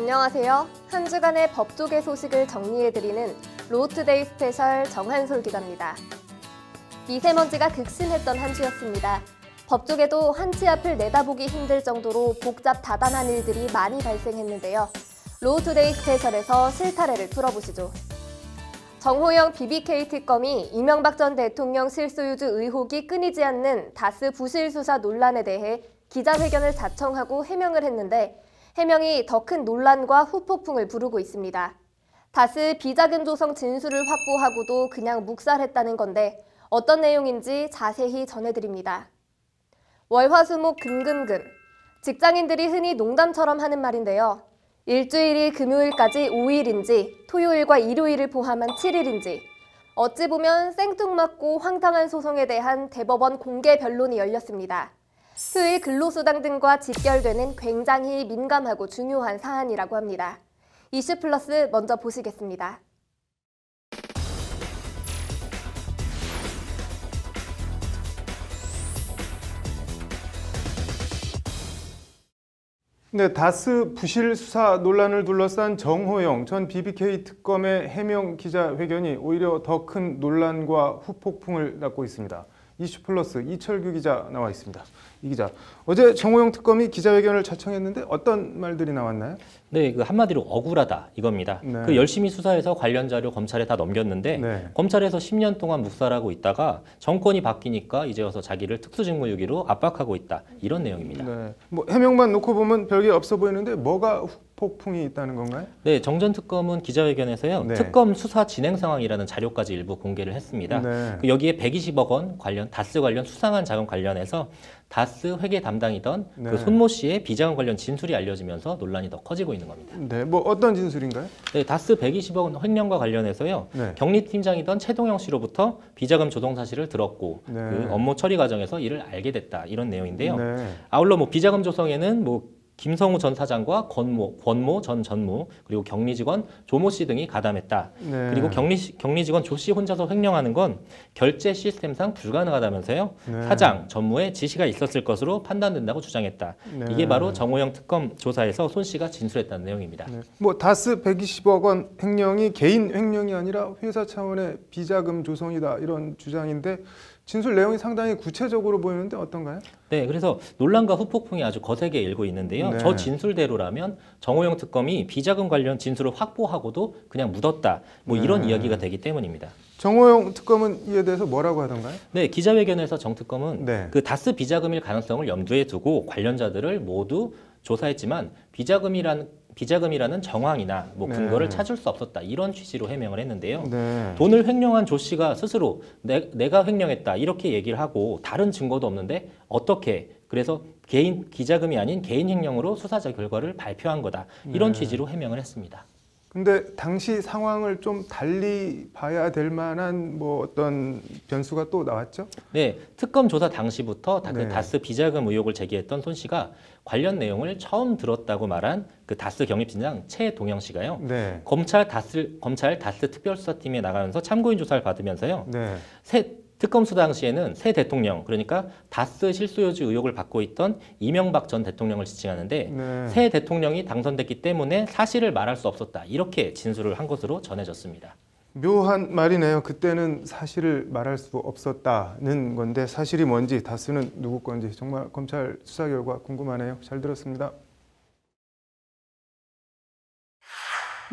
안녕하세요. 한 주간의 법조계 소식을 정리해드리는 로우투데이 스페셜 정한솔 기자입니다. 미세먼지가 극심했던 한 주였습니다. 법조계도 한치 앞을 내다보기 힘들 정도로 복잡 다단한 일들이 많이 발생했는데요. 로우투데이 스페셜에서 실타래를 풀어보시죠. 정호영 BBK 특검이 이명박 전 대통령 실소유주 의혹이 끊이지 않는 다스 부실 수사 논란에 대해 기자회견을 자청하고 해명을 했는데 해명이 더 큰 논란과 후폭풍을 부르고 있습니다. 다스 비자금 조성 진술을 확보하고도 그냥 묵살했다는 건데 어떤 내용인지 자세히 전해드립니다. 월화수목 금금금. 직장인들이 흔히 농담처럼 하는 말인데요. 일주일이 금요일까지 5일인지 토요일과 일요일을 포함한 7일인지 어찌 보면 생뚱맞고 황당한 소송에 대한 대법원 공개 변론이 열렸습니다. 휴일 근로수당 등과 직결되는 굉장히 민감하고 중요한 사안이라고 합니다. 이슈플러스 먼저 보시겠습니다. 네, 다스 부실 수사 논란을 둘러싼 정호영 전 BBK 특검의 해명 기자회견이 오히려 더 큰 논란과 후폭풍을 낳고 있습니다. 이슈플러스 이철규 기자 나와 있습니다. 이 기자, 어제 정호영 특검이 기자회견을 자청했는데 어떤 말들이 나왔나요? 네, 그 한마디로 억울하다 이겁니다. 네. 그 열심히 수사해서 관련 자료 검찰에 다 넘겼는데 네. 검찰에서 10년 동안 묵살하고 있다가 정권이 바뀌니까 이제 와서 자기를 특수직무유기로 압박하고 있다 이런 내용입니다. 네, 뭐 해명만 놓고 보면 별게 없어 보이는데 뭐가 후폭풍이 있다는 건가요? 네, 정 전 특검은 기자회견에서요. 네. 특검 수사 진행 상황이라는 자료까지 일부 공개를 했습니다. 네. 그 여기에 120억 원 관련 다스 관련 수상한 자금 관련해서 다스 회계 담당이던 네. 그 손모 씨의 비자금 관련 진술이 알려지면서 논란이 더 커지고 있는 겁니다. 네, 뭐 어떤 진술인가요? 네, 다스 120억 원 횡령과 관련해서요. 네. 경리팀장이던 최동영 씨로부터 비자금 조성 사실을 들었고 네. 그 업무 처리 과정에서 이를 알게 됐다 이런 내용인데요. 네. 아울러 뭐 비자금 조성에는 뭐 김성우 전 사장과 권모 전 전무 그리고 경리 직원 조모 씨 등이 가담했다. 네. 그리고 경리 직원 조 씨 혼자서 횡령하는 건 결제 시스템상 불가능하다면서요. 네. 사장 전무의 지시가 있었을 것으로 판단된다고 주장했다. 네. 이게 바로 정호영 특검 조사에서 손 씨가 진술했다는 내용입니다. 네. 뭐 다스 120억 원 횡령이 개인 횡령이 아니라 회사 차원의 비자금 조성이다 이런 주장인데 진술 내용이 상당히 구체적으로 보이는데 어떤가요? 네, 그래서 논란과 후폭풍이 아주 거세게 일고 있는데요. 네. 저 진술대로라면 정호영 특검이 비자금 관련 진술을 확보하고도 그냥 묻었다. 뭐 이런 네. 이야기가 되기 때문입니다. 정호영 특검은 이에 대해서 뭐라고 하던가요? 네, 기자회견에서 정 특검은 네. 그 다스 비자금일 가능성을 염두에 두고 관련자들을 모두 조사했지만 비자금이라는 정황이나 뭐 근거를 네. 찾을 수 없었다 이런 취지로 해명을 했는데요. 네. 돈을 횡령한 조 씨가 스스로 내가 횡령했다 이렇게 얘기를 하고 다른 증거도 없는데 어떻게 그래서 개인 기자금이 아닌 개인 횡령으로 수사자 결과를 발표한 거다 이런 네. 취지로 해명을 했습니다. 근데 당시 상황을 좀 달리 봐야 될 만한 뭐 어떤 변수가 또 나왔죠? 네, 특검 조사 당시부터 네. 그 다스 비자금 의혹을 제기했던 손 씨가 관련 내용을 처음 들었다고 말한 그 다스 경립팀장 최동영 씨가요. 네. 검찰 다스 특별수사팀에 나가면서 참고인 조사를 받으면서요. 네. 특검 수사 당시에는 새 대통령, 그러니까 다스 실소유주 의혹을 받고 있던 이명박 전 대통령을 지칭하는데 네. 새 대통령이 당선됐기 때문에 사실을 말할 수 없었다. 이렇게 진술을 한 것으로 전해졌습니다. 묘한 말이네요. 그때는 사실을 말할 수 없었다는 건데 사실이 뭔지 다스는 누구 건지 정말 검찰 수사 결과 궁금하네요. 잘 들었습니다.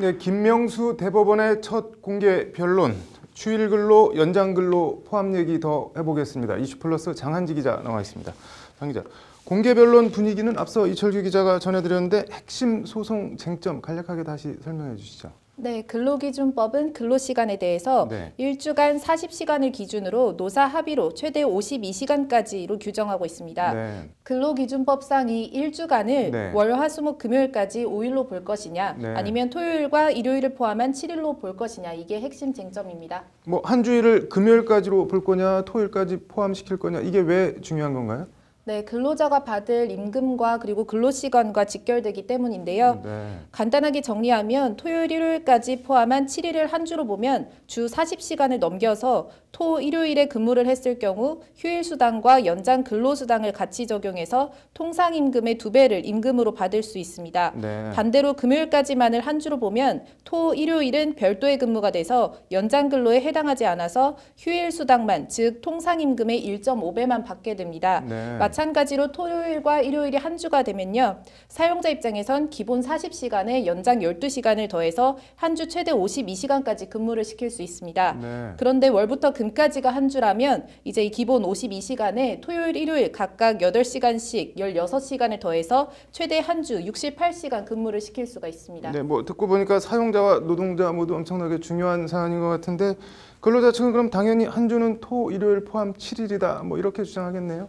네, 김명수 대법원의 첫 공개 변론. 휴일 근로, 연장 근로 포함 얘기 더 해보겠습니다. 이슈플러스 장한지 기자 나와 있습니다. 장 기자, 공개 변론 분위기는 앞서 이철규 기자가 전해드렸는데 핵심 소송 쟁점 간략하게 다시 설명해 주시죠. 네, 근로기준법은 근로시간에 대해서 네. 1주간 40시간을 기준으로 노사 합의로 최대 52시간까지로 규정하고 있습니다. 네. 근로기준법상 이 1주간을 네. 월, 화, 수, 목, 금요일까지 5일로 볼 것이냐 네. 아니면 토요일과 일요일을 포함한 7일로 볼 것이냐 이게 핵심 쟁점입니다. 뭐 한 주일을 금요일까지로 볼 거냐 토요일까지 포함시킬 거냐 이게 왜 중요한 건가요? 네, 근로자가 받을 임금과 그리고 근로시간과 직결되기 때문인데요. 네. 간단하게 정리하면 토요일, 일요일까지 포함한 7일을 한 주로 보면 주 40시간을 넘겨서 토, 일요일에 근무를 했을 경우 휴일수당과 연장 근로수당을 같이 적용해서 통상임금의 2배를 임금으로 받을 수 있습니다. 네. 반대로 금요일까지만을 한 주로 보면 토, 일요일은 별도의 근무가 돼서 연장 근로에 해당하지 않아서 휴일수당만, 즉 통상임금의 1.5배만 받게 됩니다. 네. 마찬가지로 토요일과 일요일이 한 주가 되면요. 사용자 입장에선 기본 40시간에 연장 12시간을 더해서 한 주 최대 52시간까지 근무를 시킬 수 있습니다. 네. 그런데 월부터 금까지가 한 주라면 이제 이 기본 52시간에 토요일, 일요일 각각 8시간씩 16시간을 더해서 최대 한 주 68시간 근무를 시킬 수가 있습니다. 네, 뭐 듣고 보니까 사용자와 노동자 모두 엄청나게 중요한 사안인 것 같은데 근로자 측은 그럼 당연히 한 주는 토, 일요일 포함 7일이다. 뭐 이렇게 주장하겠네요.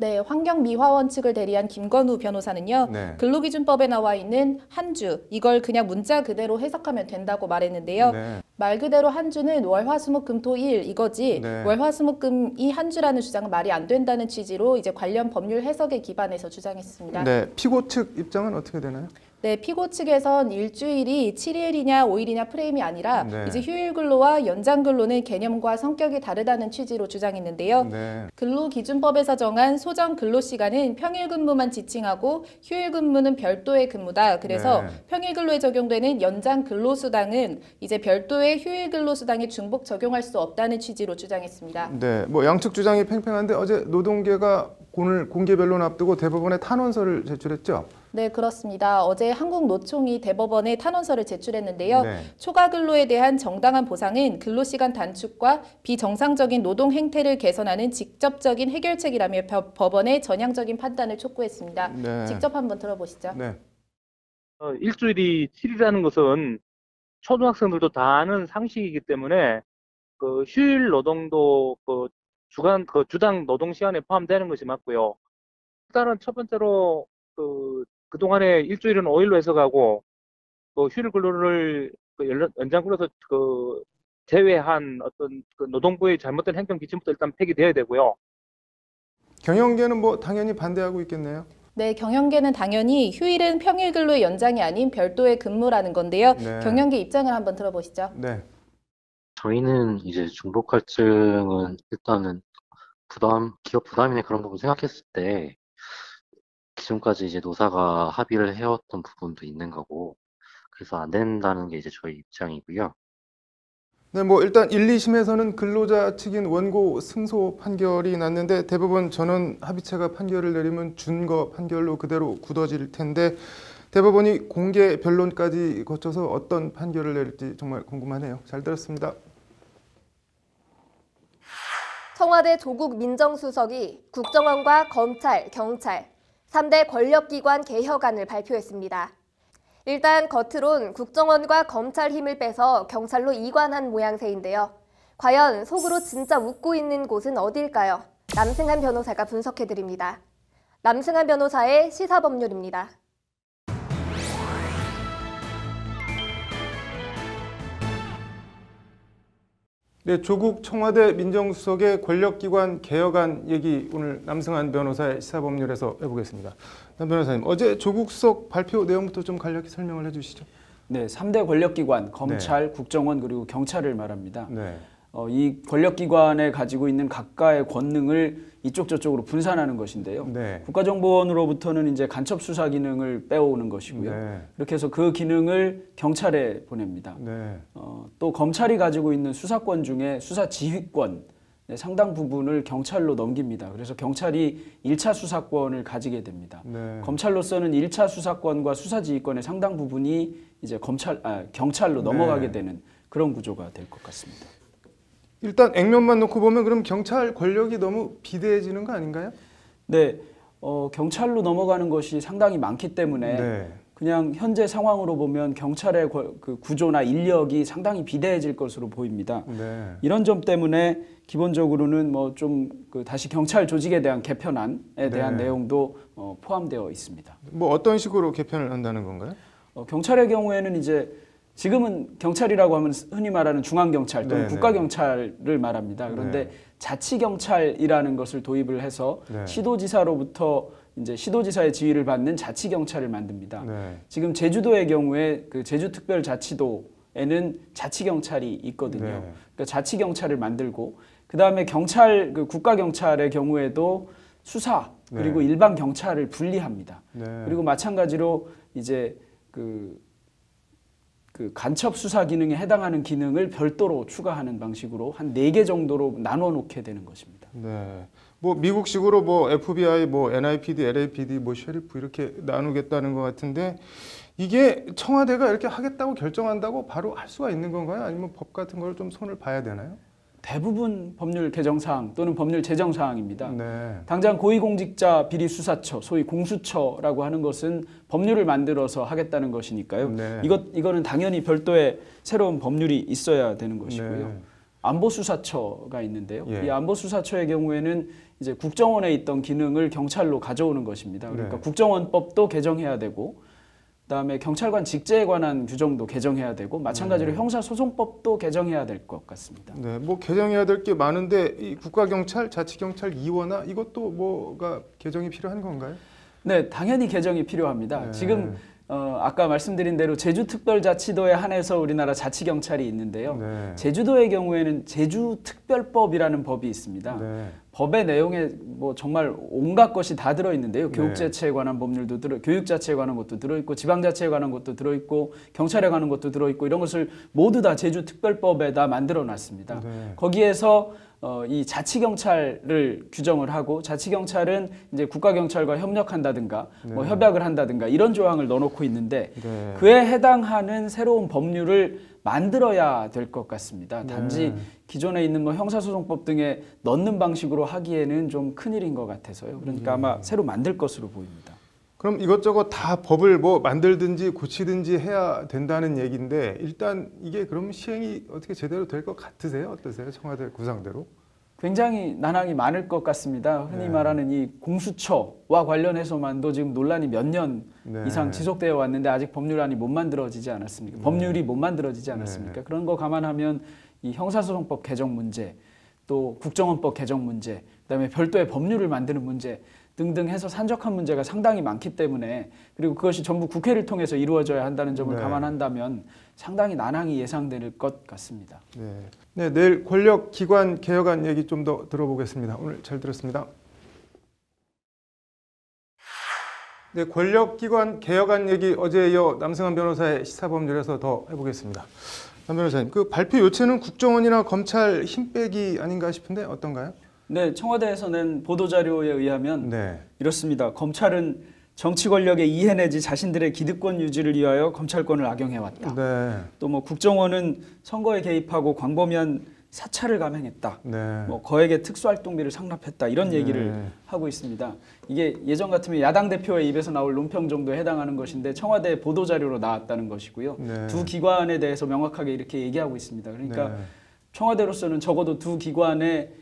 네, 환경미화원 측을 대리한 김건우 변호사는요. 네. 근로기준법에 나와 있는 한 주, 이걸 그냥 문자 그대로 해석하면 된다고 말했는데요. 네. 말 그대로 한 주는 월, 화, 수, 목, 금, 토, 일 이거지 네. 월, 화, 수, 목, 금이 한 주라는 주장은 말이 안 된다는 취지로 이제 관련 법률 해석에 기반해서 주장했습니다. 네, 피고 측 입장은 어떻게 되나요? 네, 피고 측에선 일주일이 7일이냐 5일이냐 프레임이 아니라 네. 이제 휴일 근로와 연장 근로는 개념과 성격이 다르다는 취지로 주장했는데요. 네. 근로기준법에서 정한 소정 근로시간은 평일 근무만 지칭하고 휴일 근무는 별도의 근무다. 그래서 네. 평일 근로에 적용되는 연장 근로수당은 이제 별도의 휴일 근로수당에 중복 적용할 수 없다는 취지로 주장했습니다. 네, 뭐 양측 주장이 팽팽한데 어제 노동계가 오늘 공개 변론 앞두고 대법원에 탄원서를 제출했죠. 네, 그렇습니다. 어제 한국노총이 대법원에 탄원서를 제출했는데요. 네. 초과 근로에 대한 정당한 보상은 근로시간 단축과 비정상적인 노동 행태를 개선하는 직접적인 해결책이라며 법원의 전향적인 판단을 촉구했습니다. 네. 직접 한번 들어보시죠. 네. 일주일이 7일이라는 것은 초등학생들도 다 아는 상식이기 때문에 그 휴일 노동도 주당 노동 시간에 포함되는 것이 맞고요. 일단은 첫 번째로 그동안에 일주일은 5일로 해석하고 휴일 근로를 연장 근로에서 제외한 어떤 노동부의 잘못된 행정 기준부터 일단 폐기돼야 되고요. 경영계는 뭐 당연히 반대하고 있겠네요. 네, 경영계는 당연히 휴일은 평일 근로의 연장이 아닌 별도의 근무라는 건데요. 네. 경영계 입장을 한번 들어보시죠. 네. 저희는 이제 중복 갈증은 일단은 기업 부담이나 그런 부분 생각했을 때 기존까지 이제 노사가 합의를 해왔던 부분도 있는 거고 그래서 안 된다는 게 이제 저희 입장이고요. 네, 뭐 일단 1, 2심에서는 근로자 측인 원고 승소 판결이 났는데 대법원 전원 합의체가 판결을 내리면 준거 판결로 그대로 굳어질 텐데 대법원이 공개 변론까지 거쳐서 어떤 판결을 내릴지 정말 궁금하네요. 잘 들었습니다. 청와대 조국 민정수석이 국정원과 검찰, 경찰 3대 권력기관 개혁안을 발표했습니다. 일단 겉으론 국정원과 검찰 힘을 빼서 경찰로 이관한 모양새인데요. 과연 속으로 진짜 웃고 있는 곳은 어딜까요? 남승한 변호사가 분석해드립니다. 남승한 변호사의 시사법률입니다. 네, 조국 청와대 민정수석의 권력기관 개혁안 얘기 오늘 남승한 변호사의 시사법률에서 해보겠습니다. 남 변호사님, 어제 조국 수석 발표 내용부터 좀 간략히 설명을 해주시죠. 네, 3대 권력기관, 검찰, 국정원 그리고 경찰을 말합니다. 네. 이 권력기관에 가지고 있는 각각의 권능을 이쪽 저쪽으로 분산하는 것인데요. 네. 국가정보원으로부터는 이제 간첩 수사 기능을 빼오는 것이고요. 네. 이렇게 해서 그 기능을 경찰에 보냅니다. 네. 또 검찰이 가지고 있는 수사권 중에 수사 지휘권 상당 부분을 경찰로 넘깁니다. 그래서 경찰이 1차 수사권을 가지게 됩니다. 네. 검찰로서는 1차 수사권과 수사 지휘권의 상당 부분이 이제 경찰로 넘어가게 되는 그런 구조가 될 것 같습니다. 일단 액면만 놓고 보면 그럼 경찰 권력이 너무 비대해지는 거 아닌가요? 네, 경찰로 넘어가는 것이 상당히 많기 때문에 네. 그냥 현재 상황으로 보면 경찰의 그 구조나 인력이 상당히 비대해질 것으로 보입니다. 네. 이런 점 때문에 기본적으로는 뭐 좀 다시 경찰 조직에 대한 개편안에 대한 네. 내용도 포함되어 있습니다. 뭐 어떤 식으로 개편을 한다는 건가요? 경찰의 경우에는 이제 지금은 경찰이라고 하면 흔히 말하는 중앙경찰 또는 네네. 국가경찰을 말합니다. 그런데 네. 자치경찰이라는 것을 도입을 해서 네. 시도지사로부터 이제 시도지사의 지휘를 받는 자치경찰을 만듭니다. 네. 지금 제주도의 경우에 그 제주특별자치도에는 자치경찰이 있거든요. 네. 그러니까 자치경찰을 만들고 그다음에 경찰 그 국가 경찰의 경우에도 수사 그리고 네. 일반 경찰을 분리합니다. 네. 그리고 마찬가지로 이제 그 간첩 수사 기능에 해당하는 기능을 별도로 추가하는 방식으로 한 4개 정도로 나눠 놓게 되는 것입니다. 네. 뭐 미국식으로 뭐 FBI, 뭐 NIPD, LAPD, 뭐 셰리프 이렇게 나누겠다는 것 같은데 이게 청와대가 이렇게 하겠다고 결정한다고 바로 할 수가 있는 건가요? 아니면 법 같은 걸 좀 손을 봐야 되나요? 대부분 법률 개정 사항 또는 법률 제정 사항입니다. 네. 당장 고위공직자 비리수사처, 소위 공수처라고 하는 것은 법률을 만들어서 하겠다는 것이니까요. 네. 이거는 당연히 별도의 새로운 법률이 있어야 되는 것이고요. 네. 안보수사처가 있는데요. 예. 이 안보수사처의 경우에는 이제 국정원에 있던 기능을 경찰로 가져오는 것입니다. 그러니까 네. 국정원법도 개정해야 되고, 그다음에 경찰관 직제에 관한 규정도 개정해야 되고, 마찬가지로 형사소송법도 개정해야 될 것 같습니다. 네, 뭐 개정해야 될 게 많은데 이 국가경찰, 자치경찰 이원화 이것도 뭐가 개정이 필요한 건가요? 네, 당연히 개정이 필요합니다. 네. 지금 아까 말씀드린 대로 제주특별자치도에 한해서 우리나라 자치경찰이 있는데요. 네. 제주도의 경우에는 제주특별법이라는 법이 있습니다. 네. 법의 내용에 뭐 정말 온갖 것이 다 들어 있는데요. 네. 교육자치에 관한 법률도 교육자치에 관한 것도 들어 있고, 지방자치에 관한 것도 들어 있고, 경찰에 관한 것도 들어 있고, 이런 것을 모두 다 제주특별법에다 만들어 놨습니다. 네. 거기에서 이 자치경찰을 규정을 하고, 자치경찰은 이제 국가경찰과 협력한다든가 뭐 네. 협약을 한다든가 이런 조항을 넣어놓고 있는데, 네. 그에 해당하는 새로운 법률을 만들어야 될 것 같습니다. 단지 네. 기존에 있는 뭐 형사소송법 등에 넣는 방식으로 하기에는 좀 큰일인 것 같아서요. 그러니까 아마 새로 만들 것으로 보입니다. 그럼 이것저것 다 법을 뭐 만들든지 고치든지 해야 된다는 얘기인데 일단 이게 그럼 시행이 어떻게 제대로 될 것 같으세요? 어떠세요? 청와대 구상대로? 굉장히 난항이 많을 것 같습니다. 흔히 네. 말하는 이 공수처와 관련해서만도 지금 논란이 몇 년 네. 이상 지속되어 왔는데 아직 법률안이 못 만들어지지 않았습니까? 법률이 못 만들어지지 않았습니까? 네. 그런 거 감안하면 이 형사소송법 개정 문제, 또 국정원법 개정 문제, 그다음에 별도의 법률을 만드는 문제 등등 해서 산적한 문제가 상당히 많기 때문에, 그리고 그것이 전부 국회를 통해서 이루어져야 한다는 점을 네. 감안한다면 상당히 난항이 예상될 것 같습니다. 네. 네, 내일 권력기관 개혁안 얘기 좀 더 들어보겠습니다. 오늘 잘 들었습니다. 네, 권력기관 개혁안 얘기 어제에 이어 남승환 변호사의 시사법률에서 더 해보겠습니다. 남 변호사님, 그 발표 요체는 국정원이나 검찰 힘 빼기 아닌가 싶은데 어떤가요? 네, 청와대에서 낸 보도자료에 의하면 네. 이렇습니다. 검찰은 정치 권력에 이해 내지 자신들의 기득권 유지를 위하여 검찰권을 악용해왔다. 네. 또 뭐 국정원은 선거에 개입하고 광범위한 사찰을 감행했다. 네. 뭐 거액의 특수활동비를 상납했다. 이런 얘기를 네. 하고 있습니다. 이게 예전 같으면 야당 대표의 입에서 나올 논평 정도에 해당하는 것인데 청와대 보도자료로 나왔다는 것이고요. 네. 두 기관에 대해서 명확하게 이렇게 얘기하고 있습니다. 그러니까 네. 청와대로서는 적어도 두 기관의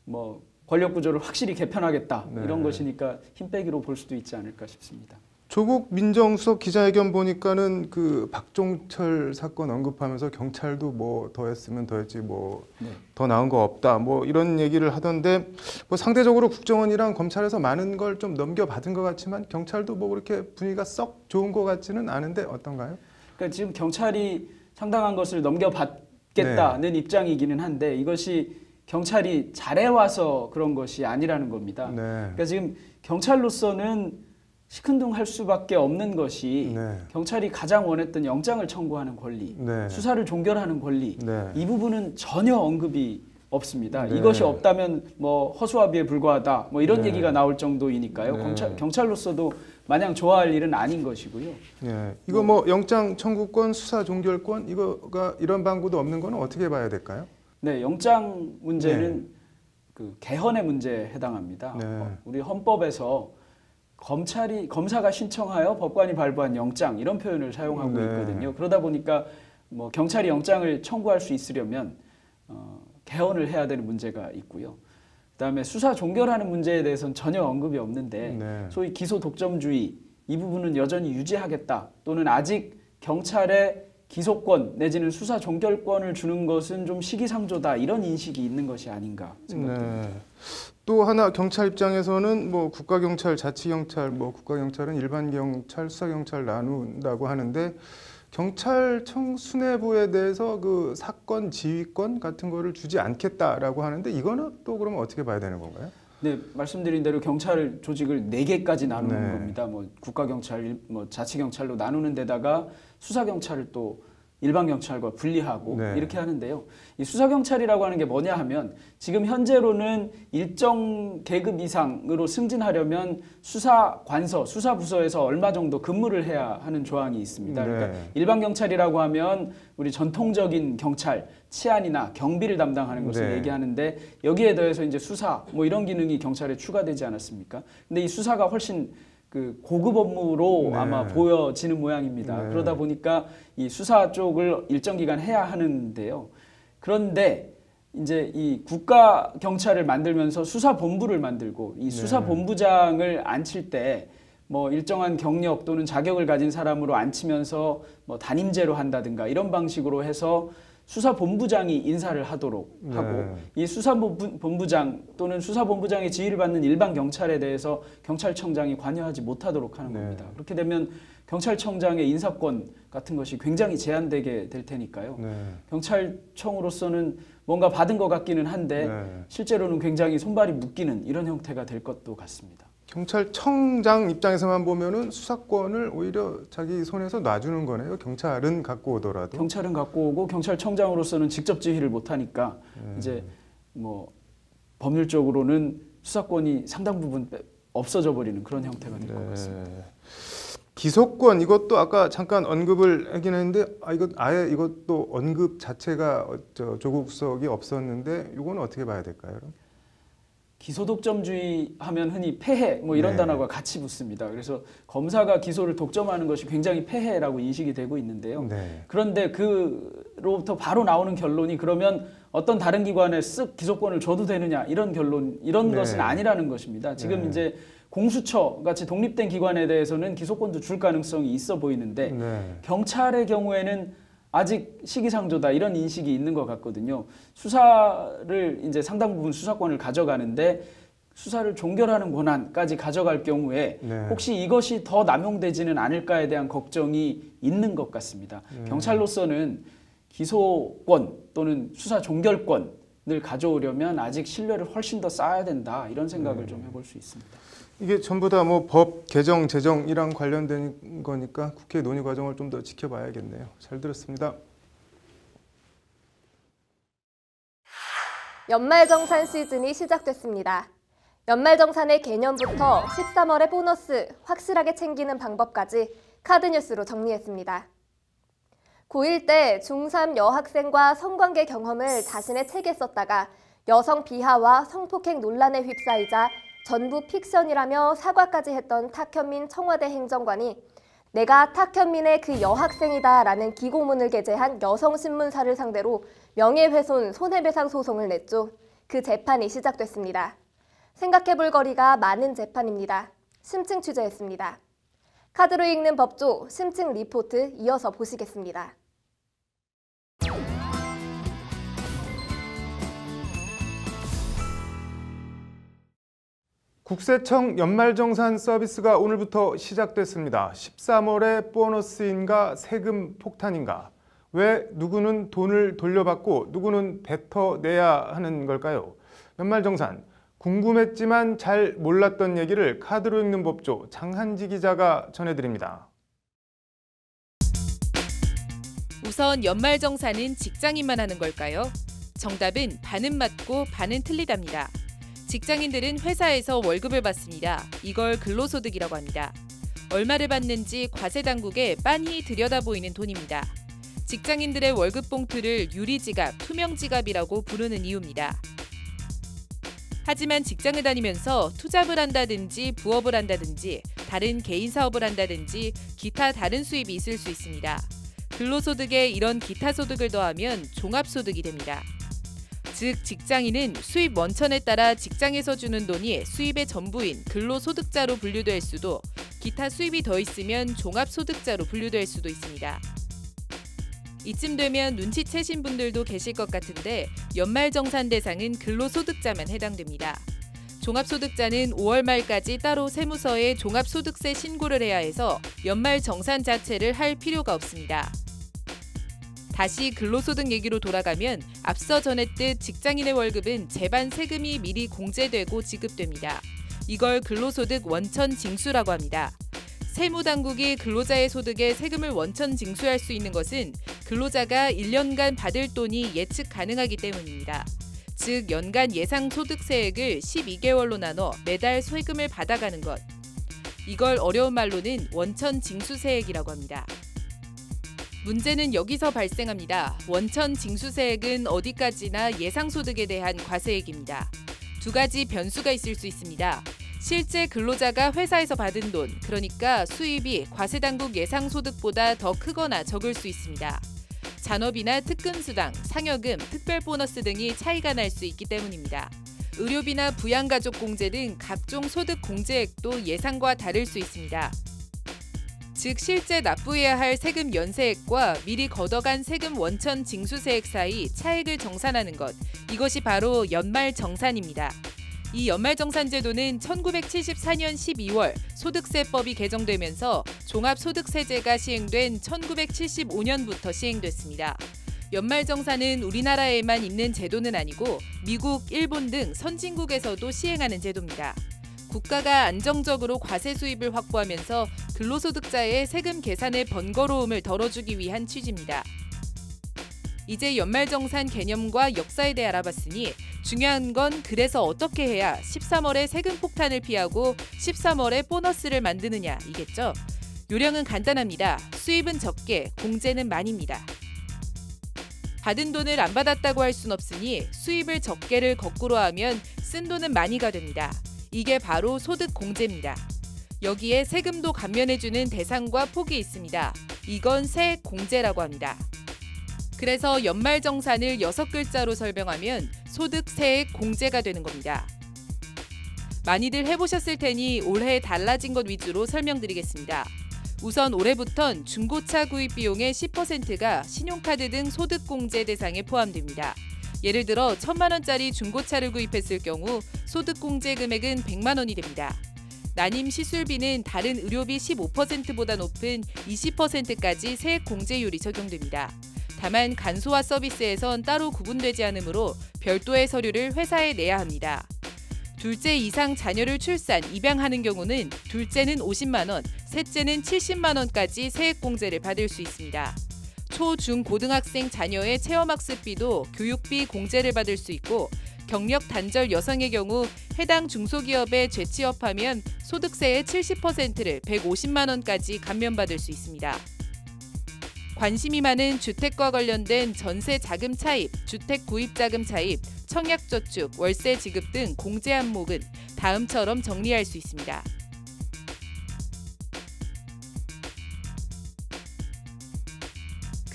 뭐 권력 구조를 확실히 개편하겠다. 네. 이런 것이니까 힘 빼기로 볼 수도 있지 않을까 싶습니다. 조국 민정수석 기자회견 보니까는 그 박종철 사건 언급하면서 경찰도 뭐 더 했으면 더 했지 뭐 더 네. 나은 거 없다 뭐 이런 얘기를 하던데 뭐 상대적으로 국정원이랑 검찰에서 많은 걸 좀 넘겨받은 것 같지만 경찰도 뭐 그렇게 분위기가 썩 좋은 것 같지는 않은데 어떤가요? 그러니까 지금 경찰이 상당한 것을 넘겨받겠다는 입장이기는 한데 이것이 경찰이 잘해와서 그런 것이 아니라는 겁니다. 네. 그러니까 지금 경찰로서는 시큰둥할 수밖에 없는 것이 네. 경찰이 가장 원했던 영장을 청구하는 권리, 네. 수사를 종결하는 권리, 네. 이 부분은 전혀 언급이 없습니다. 네. 이것이 없다면 뭐 허수아비에 불과하다, 뭐 이런 네. 얘기가 나올 정도이니까요. 네. 경찰로서도 마냥 좋아할 일은 아닌 것이고요. 예. 이거 뭐 영장 청구권, 수사 종결권 이거가 이런 방구도 없는 거는 어떻게 봐야 될까요? 네, 영장 문제는 그 개헌의 문제에 해당합니다. 네. 우리 헌법에서 검사가 신청하여 법관이 발부한 영장 이런 표현을 사용하고 네. 있거든요. 그러다 보니까 뭐 경찰이 영장을 청구할 수 있으려면 개헌을 해야 되는 문제가 있고요. 그다음에 수사 종결하는 문제에 대해서는 전혀 언급이 없는데 네. 소위 기소 독점주의 이 부분은 여전히 유지하겠다, 또는 아직 경찰에 기소권 내지는 수사 종결권을 주는 것은 좀 시기상조다, 이런 인식이 있는 것이 아닌가 생각됩니다. 네. 또 하나 경찰 입장에서는 뭐 국가경찰, 자치경찰, 뭐 국가경찰은 일반 경찰, 수사경찰 나눈다고 하는데 경찰청 수뇌부에 대해서 그 사건 지휘권 같은 거를 주지 않겠다라고 하는데 이거는 또 그러면 어떻게 봐야 되는 건가요? 네, 말씀드린 대로 경찰 조직을 4개까지 나누는 네. 겁니다. 뭐 국가경찰, 뭐 자치경찰로 나누는 데다가 수사경찰을 또 일반 경찰과 분리하고 네. 이렇게 하는데요. 이 수사경찰이라고 하는 게 뭐냐 하면 지금 현재로는 일정 계급 이상으로 승진하려면 수사관서, 수사부서에서 얼마 정도 근무를 해야 하는 조항이 있습니다. 네. 그러니까 일반 경찰이라고 하면 우리 전통적인 경찰, 치안이나 경비를 담당하는 것을 네. 얘기하는데 여기에 더해서 이제 수사 뭐 이런 기능이 경찰에 추가되지 않았습니까? 근데 이 수사가 훨씬 그 고급 업무로 네. 아마 보여지는 모양입니다. 네. 그러다 보니까 이 수사 쪽을 일정 기간 해야 하는데요. 그런데 이제 이 국가 경찰을 만들면서 수사본부를 만들고 이 수사본부장을 앉힐 때 뭐 일정한 경력 또는 자격을 가진 사람으로 앉히면서 뭐 단임제로 한다든가 이런 방식으로 해서 수사본부장이 인사를 하도록 하고 네. 이 수사본부장 또는 수사본부장의 지휘를 받는 일반 경찰에 대해서 경찰청장이 관여하지 못하도록 하는 네. 겁니다. 그렇게 되면 경찰청장의 인사권 같은 것이 굉장히 제한되게 될 테니까요. 네. 경찰청으로서는 뭔가 받은 것 같기는 한데 네. 실제로는 굉장히 손발이 묶이는 이런 형태가 될 것도 같습니다. 경찰청장 입장에서만 보면은 수사권을 오히려 자기 손에서 놔주는 거네요. 경찰은 갖고 오더라도. 경찰은 갖고 오고 경찰청장으로서는 직접 지휘를 못하니까 이제 뭐 법률적으로는 수사권이 상당 부분 없어져 버리는 그런 형태가 될 것 같습니다. 기소권 이것도 아까 잠깐 언급을 하긴 했는데 이거 아예 이것도 언급 자체가 조국 수석이 없었는데 이거는 어떻게 봐야 될까요? 그럼? 기소독점주의 하면 흔히 폐해 뭐 이런 네. 단어가 같이 붙습니다. 그래서 검사가 기소를 독점하는 것이 굉장히 폐해라고 인식이 되고 있는데요. 네. 그런데 그로부터 바로 나오는 결론이 그러면 어떤 다른 기관에 쓱 기소권을 줘도 되느냐 이런 결론 이런 네. 것은 아니라는 것입니다. 지금 네. 이제 공수처 같이 독립된 기관에 대해서는 기소권도 줄 가능성이 있어 보이는데 네. 경찰의 경우에는 아직 시기상조다 이런 인식이 있는 것 같거든요. 수사를 이제 상당 부분 수사권을 가져가는데 수사를 종결하는 권한까지 가져갈 경우에 네. 혹시 이것이 더 남용되지는 않을까에 대한 걱정이 있는 것 같습니다. 경찰로서는 기소권 또는 수사 종결권을 가져오려면 아직 신뢰를 훨씬 더 쌓아야 된다 이런 생각을 좀 해볼 수 있습니다. 이게 전부 다 뭐 법 개정, 제정이랑 관련된 거니까 국회 논의 과정을 좀 더 지켜봐야겠네요. 잘 들었습니다. 연말정산 시즌이 시작됐습니다. 연말정산의 개념부터 13월의 보너스 확실하게 챙기는 방법까지 카드뉴스로 정리했습니다. 고1 때 중3 여학생과 성관계 경험을 자신의 책에 썼다가 여성 비하와 성폭행 논란에 휩싸이자 전부 픽션이라며 사과까지 했던 탁현민 청와대 행정관이 내가 탁현민의 그 여학생이다 라는 기고문을 게재한 여성신문사를 상대로 명예훼손 손해배상 소송을 냈죠. 그 재판이 시작됐습니다. 생각해볼 거리가 많은 재판입니다. 심층 취재했습니다. 카드로 읽는 법조 심층 리포트 이어서 보시겠습니다. 국세청 연말정산 서비스가 오늘부터 시작됐습니다. 13월의 보너스인가 세금 폭탄인가? 왜 누구는 돈을 돌려받고 누구는 뱉어내야 하는 걸까요? 연말정산, 궁금했지만 잘 몰랐던 얘기를 카드로 읽는 법조 장한지 기자가 전해드립니다. 우선 연말정산은 직장인만 하는 걸까요? 정답은 반은 맞고 반은 틀리답니다. 직장인들은 회사에서 월급을 받습니다. 이걸 근로소득이라고 합니다. 얼마를 받는지 과세당국에 빤히 들여다보이는 돈입니다. 직장인들의 월급 봉투를 유리지갑, 투명지갑이라고 부르는 이유입니다. 하지만 직장을 다니면서 투잡을 한다든지 부업을 한다든지 다른 개인 사업을 한다든지 기타 다른 수입이 있을 수 있습니다. 근로소득에 이런 기타 소득을 더하면 종합소득이 됩니다. 즉 직장인은 수입 원천에 따라 직장에서 주는 돈이 수입의 전부인 근로소득자로 분류될 수도 기타 수입이 더 있으면 종합소득자로 분류될 수도 있습니다. 이쯤 되면 눈치채신 분들도 계실 것 같은데 연말정산 대상은 근로소득자만 해당됩니다. 종합소득자는 5월 말까지 따로 세무서에 종합소득세 신고를 해야 해서 연말정산 자체를 할 필요가 없습니다. 다시 근로소득 얘기로 돌아가면 앞서 전했듯 직장인의 월급은 재반 세금이 미리 공제되고 지급됩니다. 이걸 근로소득 원천 징수라고 합니다. 세무당국이 근로자의 소득에 세금을 원천 징수할 수 있는 것은 근로자가 1년간 받을 돈이 예측 가능하기 때문입니다. 즉 연간 예상 소득세액을 12개월로 나눠 매달 세금을 받아가는 것. 이걸 어려운 말로는 원천 징수세액이라고 합니다. 문제는 여기서 발생합니다. 원천 징수세액은 어디까지나 예상소득에 대한 과세액입니다. 두 가지 변수가 있을 수 있습니다. 실제 근로자가 회사에서 받은 돈, 그러니까 수입이 과세당국 예상소득보다 더 크거나 적을 수 있습니다. 잔업이나 특근수당, 상여금, 특별보너스 등이 차이가 날 수 있기 때문입니다. 의료비나 부양가족공제 등 각종 소득 공제액도 예상과 다를 수 있습니다. 즉 실제 납부해야 할 세금 연세액과 미리 걷어간 세금 원천 징수세액 사이 차액을 정산하는 것, 이것이 바로 연말정산입니다. 이 연말정산제도는 1974년 12월 소득세법이 개정되면서 종합소득세제가 시행된 1975년부터 시행됐습니다. 연말정산은 우리나라에만 있는 제도는 아니고 미국, 일본 등 선진국에서도 시행하는 제도입니다. 국가가 안정적으로 과세 수입을 확보하면서 근로소득자의 세금 계산의 번거로움을 덜어주기 위한 취지입니다. 이제 연말정산 개념과 역사에 대해 알아봤으니 중요한 건 그래서 어떻게 해야 13월에 세금 폭탄을 피하고 13월에 보너스를 만드느냐 이겠죠? 요령은 간단합니다. 수입은 적게, 공제는 많이입니다. 받은 돈을 안 받았다고 할 순 없으니 수입을 적게를 거꾸로 하면 쓴 돈은 많이가 됩니다. 이게 바로 소득 공제입니다. 여기에 세금도 감면해주는 대상과 폭이 있습니다. 이건 세액 공제라고 합니다. 그래서 연말정산을 6글자로 설명하면 소득 세액 공제가 되는 겁니다. 많이들 해보셨을 테니 올해 달라진 것 위주로 설명드리겠습니다. 우선 올해부턴 중고차 구입 비용의 10%가 신용카드 등 소득 공제 대상에 포함됩니다. 예를 들어 1,000만 원짜리 중고차를 구입했을 경우 소득 공제 금액은 100만 원이 됩니다. 난임 시술비는 다른 의료비 15%보다 높은 20%까지 세액 공제율이 적용됩니다. 다만 간소화 서비스에선 따로 구분되지 않으므로 별도의 서류를 회사에 내야 합니다. 둘째 이상 자녀를 출산, 입양하는 경우는 둘째는 50만 원, 셋째는 70만 원까지 세액 공제를 받을 수 있습니다. 초, 중, 고등학생 자녀의 체험학습비도 교육비 공제를 받을 수 있고 경력 단절 여성의 경우 해당 중소기업에 재취업하면 소득세의 70%를 150만 원까지 감면받을 수 있습니다. 관심이 많은 주택과 관련된 전세 자금 차입, 주택 구입 자금 차입, 청약저축, 월세 지급 등 공제 항목은 다음처럼 정리할 수 있습니다.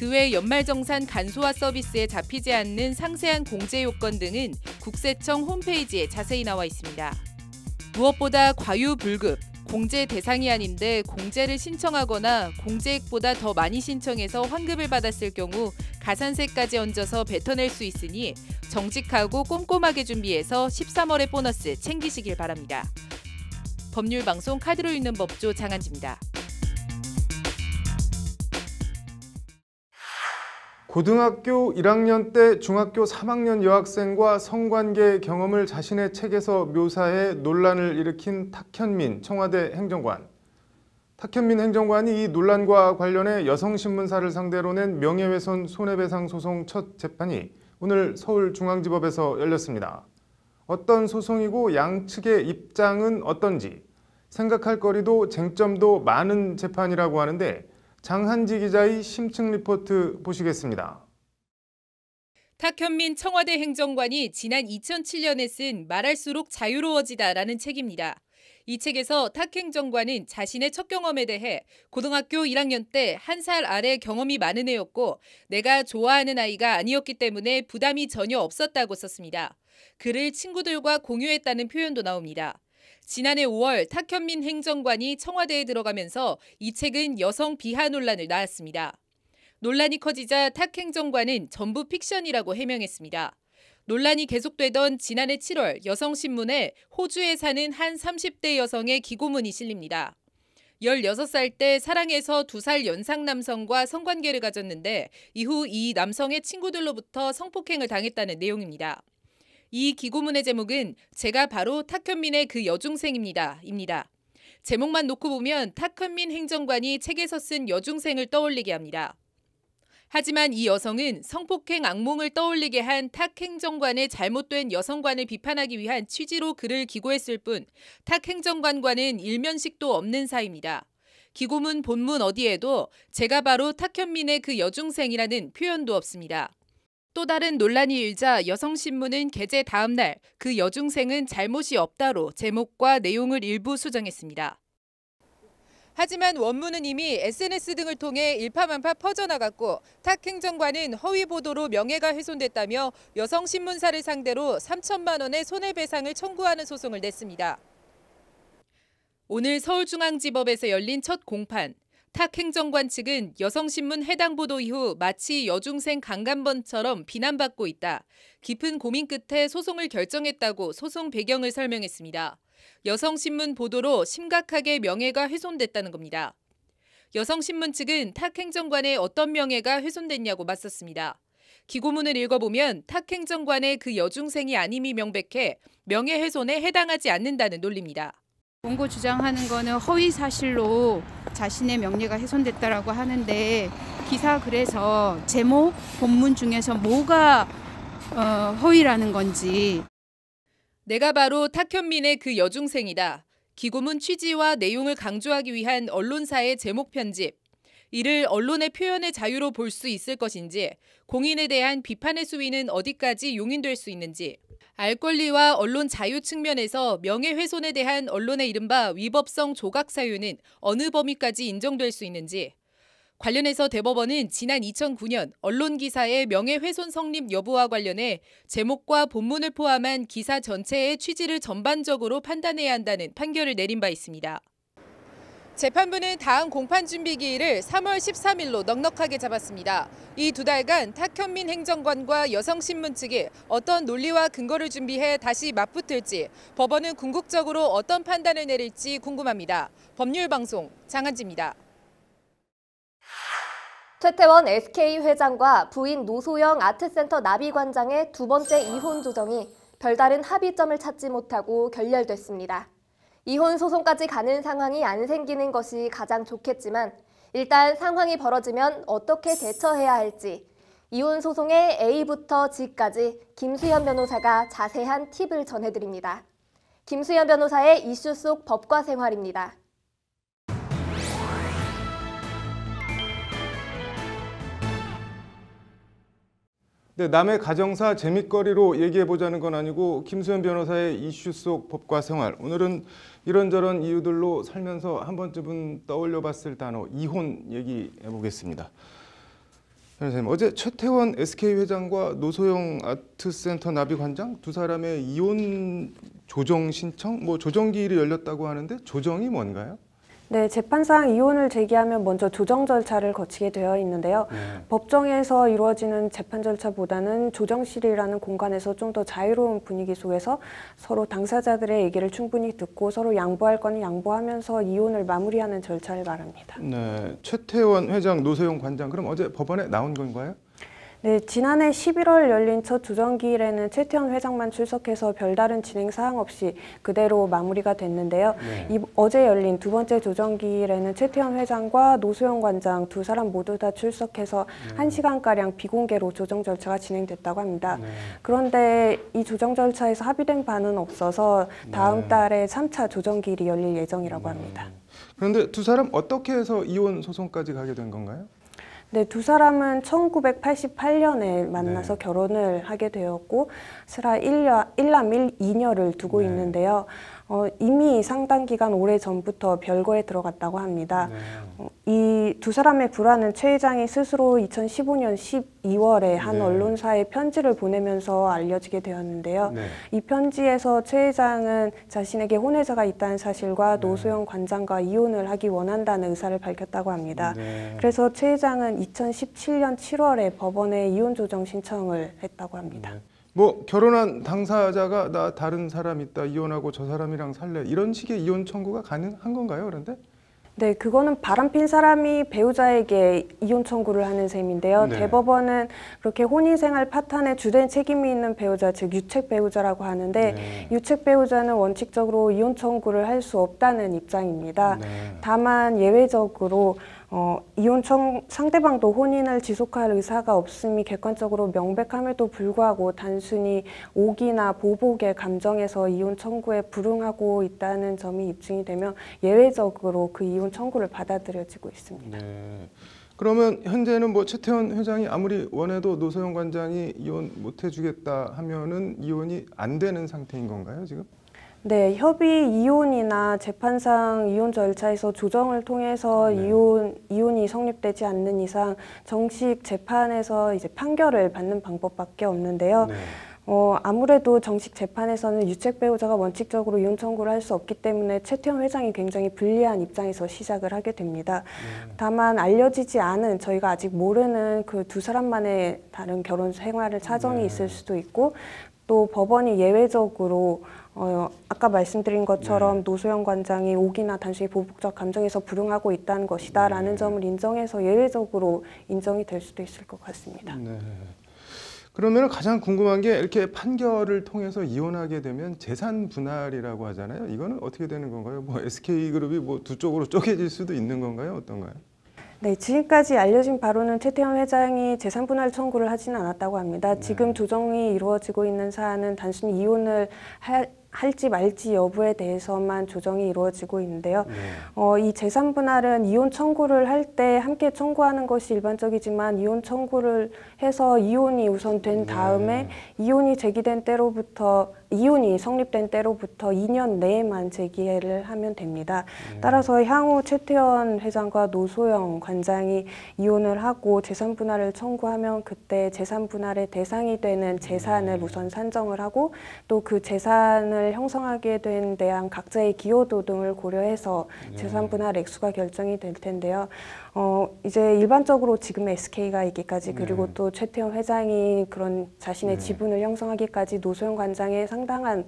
그 외 연말정산 간소화 서비스에 잡히지 않는 상세한 공제 요건 등은 국세청 홈페이지에 자세히 나와 있습니다. 무엇보다 과유불급, 공제 대상이 아닌데 공제를 신청하거나 공제액보다 더 많이 신청해서 환급을 받았을 경우 가산세까지 얹어서 뱉어낼 수 있으니 정직하고 꼼꼼하게 준비해서 13월의 보너스 챙기시길 바랍니다. 법률방송 카드로 읽는 법조 장한지입니다. 고등학교 1학년 때 중학교 3학년 여학생과 성관계 경험을 자신의 책에서 묘사해 논란을 일으킨 탁현민 청와대 행정관. 탁현민 행정관이 이 논란과 관련해 여성신문사를 상대로 낸 명예훼손 손해배상 소송 첫 재판이 오늘 서울중앙지법에서 열렸습니다. 어떤 소송이고 양측의 입장은 어떤지 생각할 거리도 쟁점도 많은 재판이라고 하는데 장한지 기자의 심층 리포트 보시겠습니다. 탁현민 청와대 행정관이 지난 2007년에 쓴 말할수록 자유로워지다라는 책입니다. 이 책에서 탁 행정관은 자신의 첫 경험에 대해 고등학교 1학년 때 1살 아래 경험이 많은 애였고 내가 좋아하는 아이가 아니었기 때문에 부담이 전혀 없었다고 썼습니다. 글을 친구들과 공유했다는 표현도 나옵니다. 지난해 5월 탁현민 행정관이 청와대에 들어가면서 이 책은 여성 비하 논란을 낳았습니다. 논란이 커지자 탁 행정관은 전부 픽션이라고 해명했습니다. 논란이 계속되던 지난해 7월 여성신문에 호주에 사는 한 30대 여성의 기고문이 실립니다. 16살 때 사랑해서 2살 연상 남성과 성관계를 가졌는데 이후 이 남성의 친구들로부터 성폭행을 당했다는 내용입니다. 이 기고문의 제목은 제가 바로 탁현민의 그 여중생입니다. 입니다. 제목만 놓고 보면 탁현민 행정관이 책에서 쓴 여중생을 떠올리게 합니다. 하지만 이 여성은 성폭행 악몽을 떠올리게 한 탁 행정관의 잘못된 여성관을 비판하기 위한 취지로 글을 기고했을 뿐 탁 행정관과는 일면식도 없는 사이입니다. 기고문 본문 어디에도 제가 바로 탁현민의 그 여중생이라는 표현도 없습니다. 또 다른 논란이 일자 여성신문은 게재 다음 날 그 여중생은 잘못이 없다로 제목과 내용을 일부 수정했습니다. 하지만 원문은 이미 SNS 등을 통해 일파만파 퍼져나갔고 탁 행정관은 허위 보도로 명예가 훼손됐다며 여성신문사를 상대로 3천만 원의 손해배상을 청구하는 소송을 냈습니다. 오늘 서울중앙지법에서 열린 첫 공판. 탁 행정관 측은 여성신문 해당 보도 이후 마치 여중생 강간범처럼 비난받고 있다. 깊은 고민 끝에 소송을 결정했다고 소송 배경을 설명했습니다. 여성신문 보도로 심각하게 명예가 훼손됐다는 겁니다. 여성신문 측은 탁 행정관의 어떤 명예가 훼손됐냐고 맞섰습니다. 기고문을 읽어보면 탁 행정관의 그 여중생이 아님이 명백해 명예훼손에 해당하지 않는다는 논리입니다. 원고 주장하는 거는 허위 사실로 자신의 명예가 훼손됐다라고 하는데 기사 글에서 제목, 본문 중에서 뭐가 허위라는 건지. 내가 바로 탁현민의 그 여중생이다. 기고문 취지와 내용을 강조하기 위한 언론사의 제목 편집. 이를 언론의 표현의 자유로 볼 수 있을 것인지, 공인에 대한 비판의 수위는 어디까지 용인될 수 있는지, 알 권리와 언론 자유 측면에서 명예훼손에 대한 언론의 이른바 위법성 조각 사유는 어느 범위까지 인정될 수 있는지, 관련해서 대법원은 지난 2009년 언론 기사의 명예훼손 성립 여부와 관련해 제목과 본문을 포함한 기사 전체의 취지를 전반적으로 판단해야 한다는 판결을 내린 바 있습니다. 재판부는 다음 공판 준비 기일을 3월 13일로 넉넉하게 잡았습니다. 이 2달간 탁현민 행정관과 여성신문 측이 어떤 논리와 근거를 준비해 다시 맞붙을지, 법원은 궁극적으로 어떤 판단을 내릴지 궁금합니다. 법률방송 장한지입니다. 최태원 SK 회장과 부인 노소영 아트센터 나비관장의 두 번째 이혼 조정이 별다른 합의점을 찾지 못하고 결렬됐습니다. 이혼 소송까지 가는 상황이 안 생기는 것이 가장 좋겠지만 일단 상황이 벌어지면 어떻게 대처해야 할지 이혼 소송의 A부터 G까지 김수현 변호사가 자세한 팁을 전해드립니다. 김수현 변호사의 이슈 속 법과 생활입니다. 네, 남의 가정사 재밌거리로 얘기해보자는 건 아니고 김수현 변호사의 이슈 속 법과 생활. 오늘은 이런저런 이유들로 살면서 한 번쯤은 떠올려봤을 단어 이혼 얘기해보겠습니다. 변호사님, 어제 최태원 SK 회장과 노소영 아트센터 나비관장 두 사람의 이혼 조정 신청, 조정기일이 열렸다고 하는데 조정이 뭔가요? 네, 재판상 이혼을 제기하면 먼저 조정 절차를 거치게 되어 있는데요. 법정에서 이루어지는 재판 절차보다는 조정실이라는 공간에서 좀 더 자유로운 분위기 속에서 서로 당사자들의 얘기를 충분히 듣고 서로 양보할 거는 양보하면서 이혼을 마무리하는 절차를 말합니다. 네, 최태원 회장, 노소영 관장, 그럼 어제 법원에 나온 건가요? 네, 지난해 11월 열린 첫 조정기일에는 최태원 회장만 출석해서 별다른 진행 사항 없이 그대로 마무리가 됐는데요. 어제 열린 두 번째 조정기일에는 최태원 회장과 노소영 관장 두 사람 모두 다 출석해서 1시간가량 비공개로 조정 절차가 진행됐다고 합니다. 그런데 이 조정 절차에서 합의된 바는 없어서 다음 달에 3차 조정기일이 열릴 예정이라고 합니다. 그런데 두 사람 어떻게 해서 이혼 소송까지 가게 된 건가요? 네, 두 사람은 1988년에 만나서 결혼을 하게 되었고 슬하 1남 1녀를 두고 있는데요. 이미 상당 기간 오래전부터 별거에 들어갔다고 합니다. 이 두 사람의 불화는 최 회장이 스스로 2015년 12월에 한 언론사에 편지를 보내면서 알려지게 되었는데요. 이 편지에서 최 회장은 자신에게 혼외자가 있다는 사실과 노소영 관장과 이혼을 하기 원한다는 의사를 밝혔다고 합니다. 그래서 최 회장은 2017년 7월에 법원에 이혼 조정 신청을 했다고 합니다. 결혼한 당사자가 나 다른 사람 있다, 이혼하고 저 사람이랑 살래, 이런 식의 이혼 청구가 가능한 건가요, 그런데? 네, 그거는 바람핀 사람이 배우자에게 이혼 청구를 하는 셈인데요. 네. 대법원은 그렇게 혼인생활 파탄에 주된 책임이 있는 배우자, 즉 유책 배우자라고 하는데 네. 유책 배우자는 원칙적으로 이혼 청구를 할 수 없다는 입장입니다. 네. 다만 예외적으로 상대방도 혼인을 지속할 의사가 없음이 객관적으로 명백함에도 불구하고 단순히 오기나 보복의 감정에서 이혼 청구에 불응하고 있다는 점이 입증이 되면 예외적으로 그 이혼 청구를 받아들여지고 있습니다. 네. 그러면 현재는 뭐 최태원 회장이 아무리 원해도 노소영 관장이 이혼 못 해주겠다 하면은 이혼이 안 되는 상태인 건가요, 지금? 네, 협의 이혼이나 재판상 이혼 절차에서 조정을 통해서 네. 이혼이 성립되지 않는 이상 정식 재판에서 이제 판결을 받는 방법밖에 없는데요. 네. 아무래도 정식 재판에서는 유책 배우자가 원칙적으로 이혼 청구를 할 수 없기 때문에 최태원 회장이 굉장히 불리한 입장에서 시작을 하게 됩니다. 다만 알려지지 않은, 저희가 아직 모르는 그 두 사람만의 다른 결혼 생활을 사정이 네. 있을 수도 있고, 또 법원이 예외적으로 아까 말씀드린 것처럼 네. 노소영 관장이 오기나 단순히 보복적 감정에서 불응하고 있다는 것이다라는 네. 점을 인정해서 예외적으로 인정이 될 수도 있을 것 같습니다. 네. 그러면 가장 궁금한 게 이렇게 판결을 통해서 이혼하게 되면 재산 분할이라고 하잖아요. 이거는 어떻게 되는 건가요? 뭐 SK그룹이 뭐 두 쪽으로 쪼개질 수도 있는 건가요? 어떤가요? 네, 지금까지 알려진 바로는 최태원 회장이 재산 분할 청구를 하지는 않았다고 합니다. 지금 조정이 이루어지고 있는 사안은 단순히 이혼을 할지 말지 여부에 대해서만 조정이 이루어지고 있는데요. 이 재산 분할은 이혼 청구를 할 때 함께 청구하는 것이 일반적이지만 이혼 청구를 해서 이혼이 우선 된 다음에 이혼이 성립된 때로부터 2년 내에만 제기를 하면 됩니다. 따라서 향후 최태원 회장과 노소영 관장이 이혼을 하고 재산 분할을 청구하면 그때 재산 분할의 대상이 되는 재산을 우선 산정을 하고 또 그 재산을 형성하게 된 대한 각자의 기여도 등을 고려해서 재산 분할 액수가 결정이 될 텐데요. 이제 일반적으로 지금 SK가 있기까지 그리고 또 최태원 회장이 그런 자신의 지분을 형성하기까지 노소영 관장의 상당한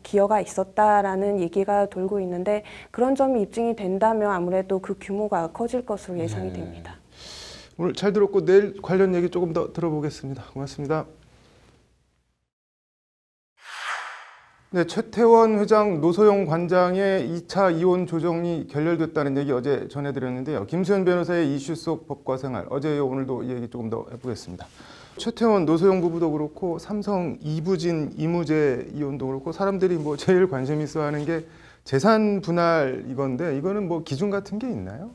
기여가 있었다라는 얘기가 돌고 있는데 그런 점이 입증이 된다면 아무래도 그 규모가 커질 것으로 예상이 됩니다. 오늘 잘 들었고 내일 관련 얘기 조금 더 들어보겠습니다. 고맙습니다. 네, 최태원 회장, 노소영 관장의 2차 이혼 조정이 결렬됐다는 얘기 어제 전해드렸는데요. 김수현 변호사의 이슈 속 법과 생활, 어제요 오늘도 이 얘기 조금 더 해보겠습니다. 최태원, 노소영 부부도 그렇고 삼성 이부진, 이무재 이혼도 그렇고 사람들이 뭐 제일 관심 있어하는 게 재산 분할 이건데 이거는 뭐 기준 같은 게 있나요?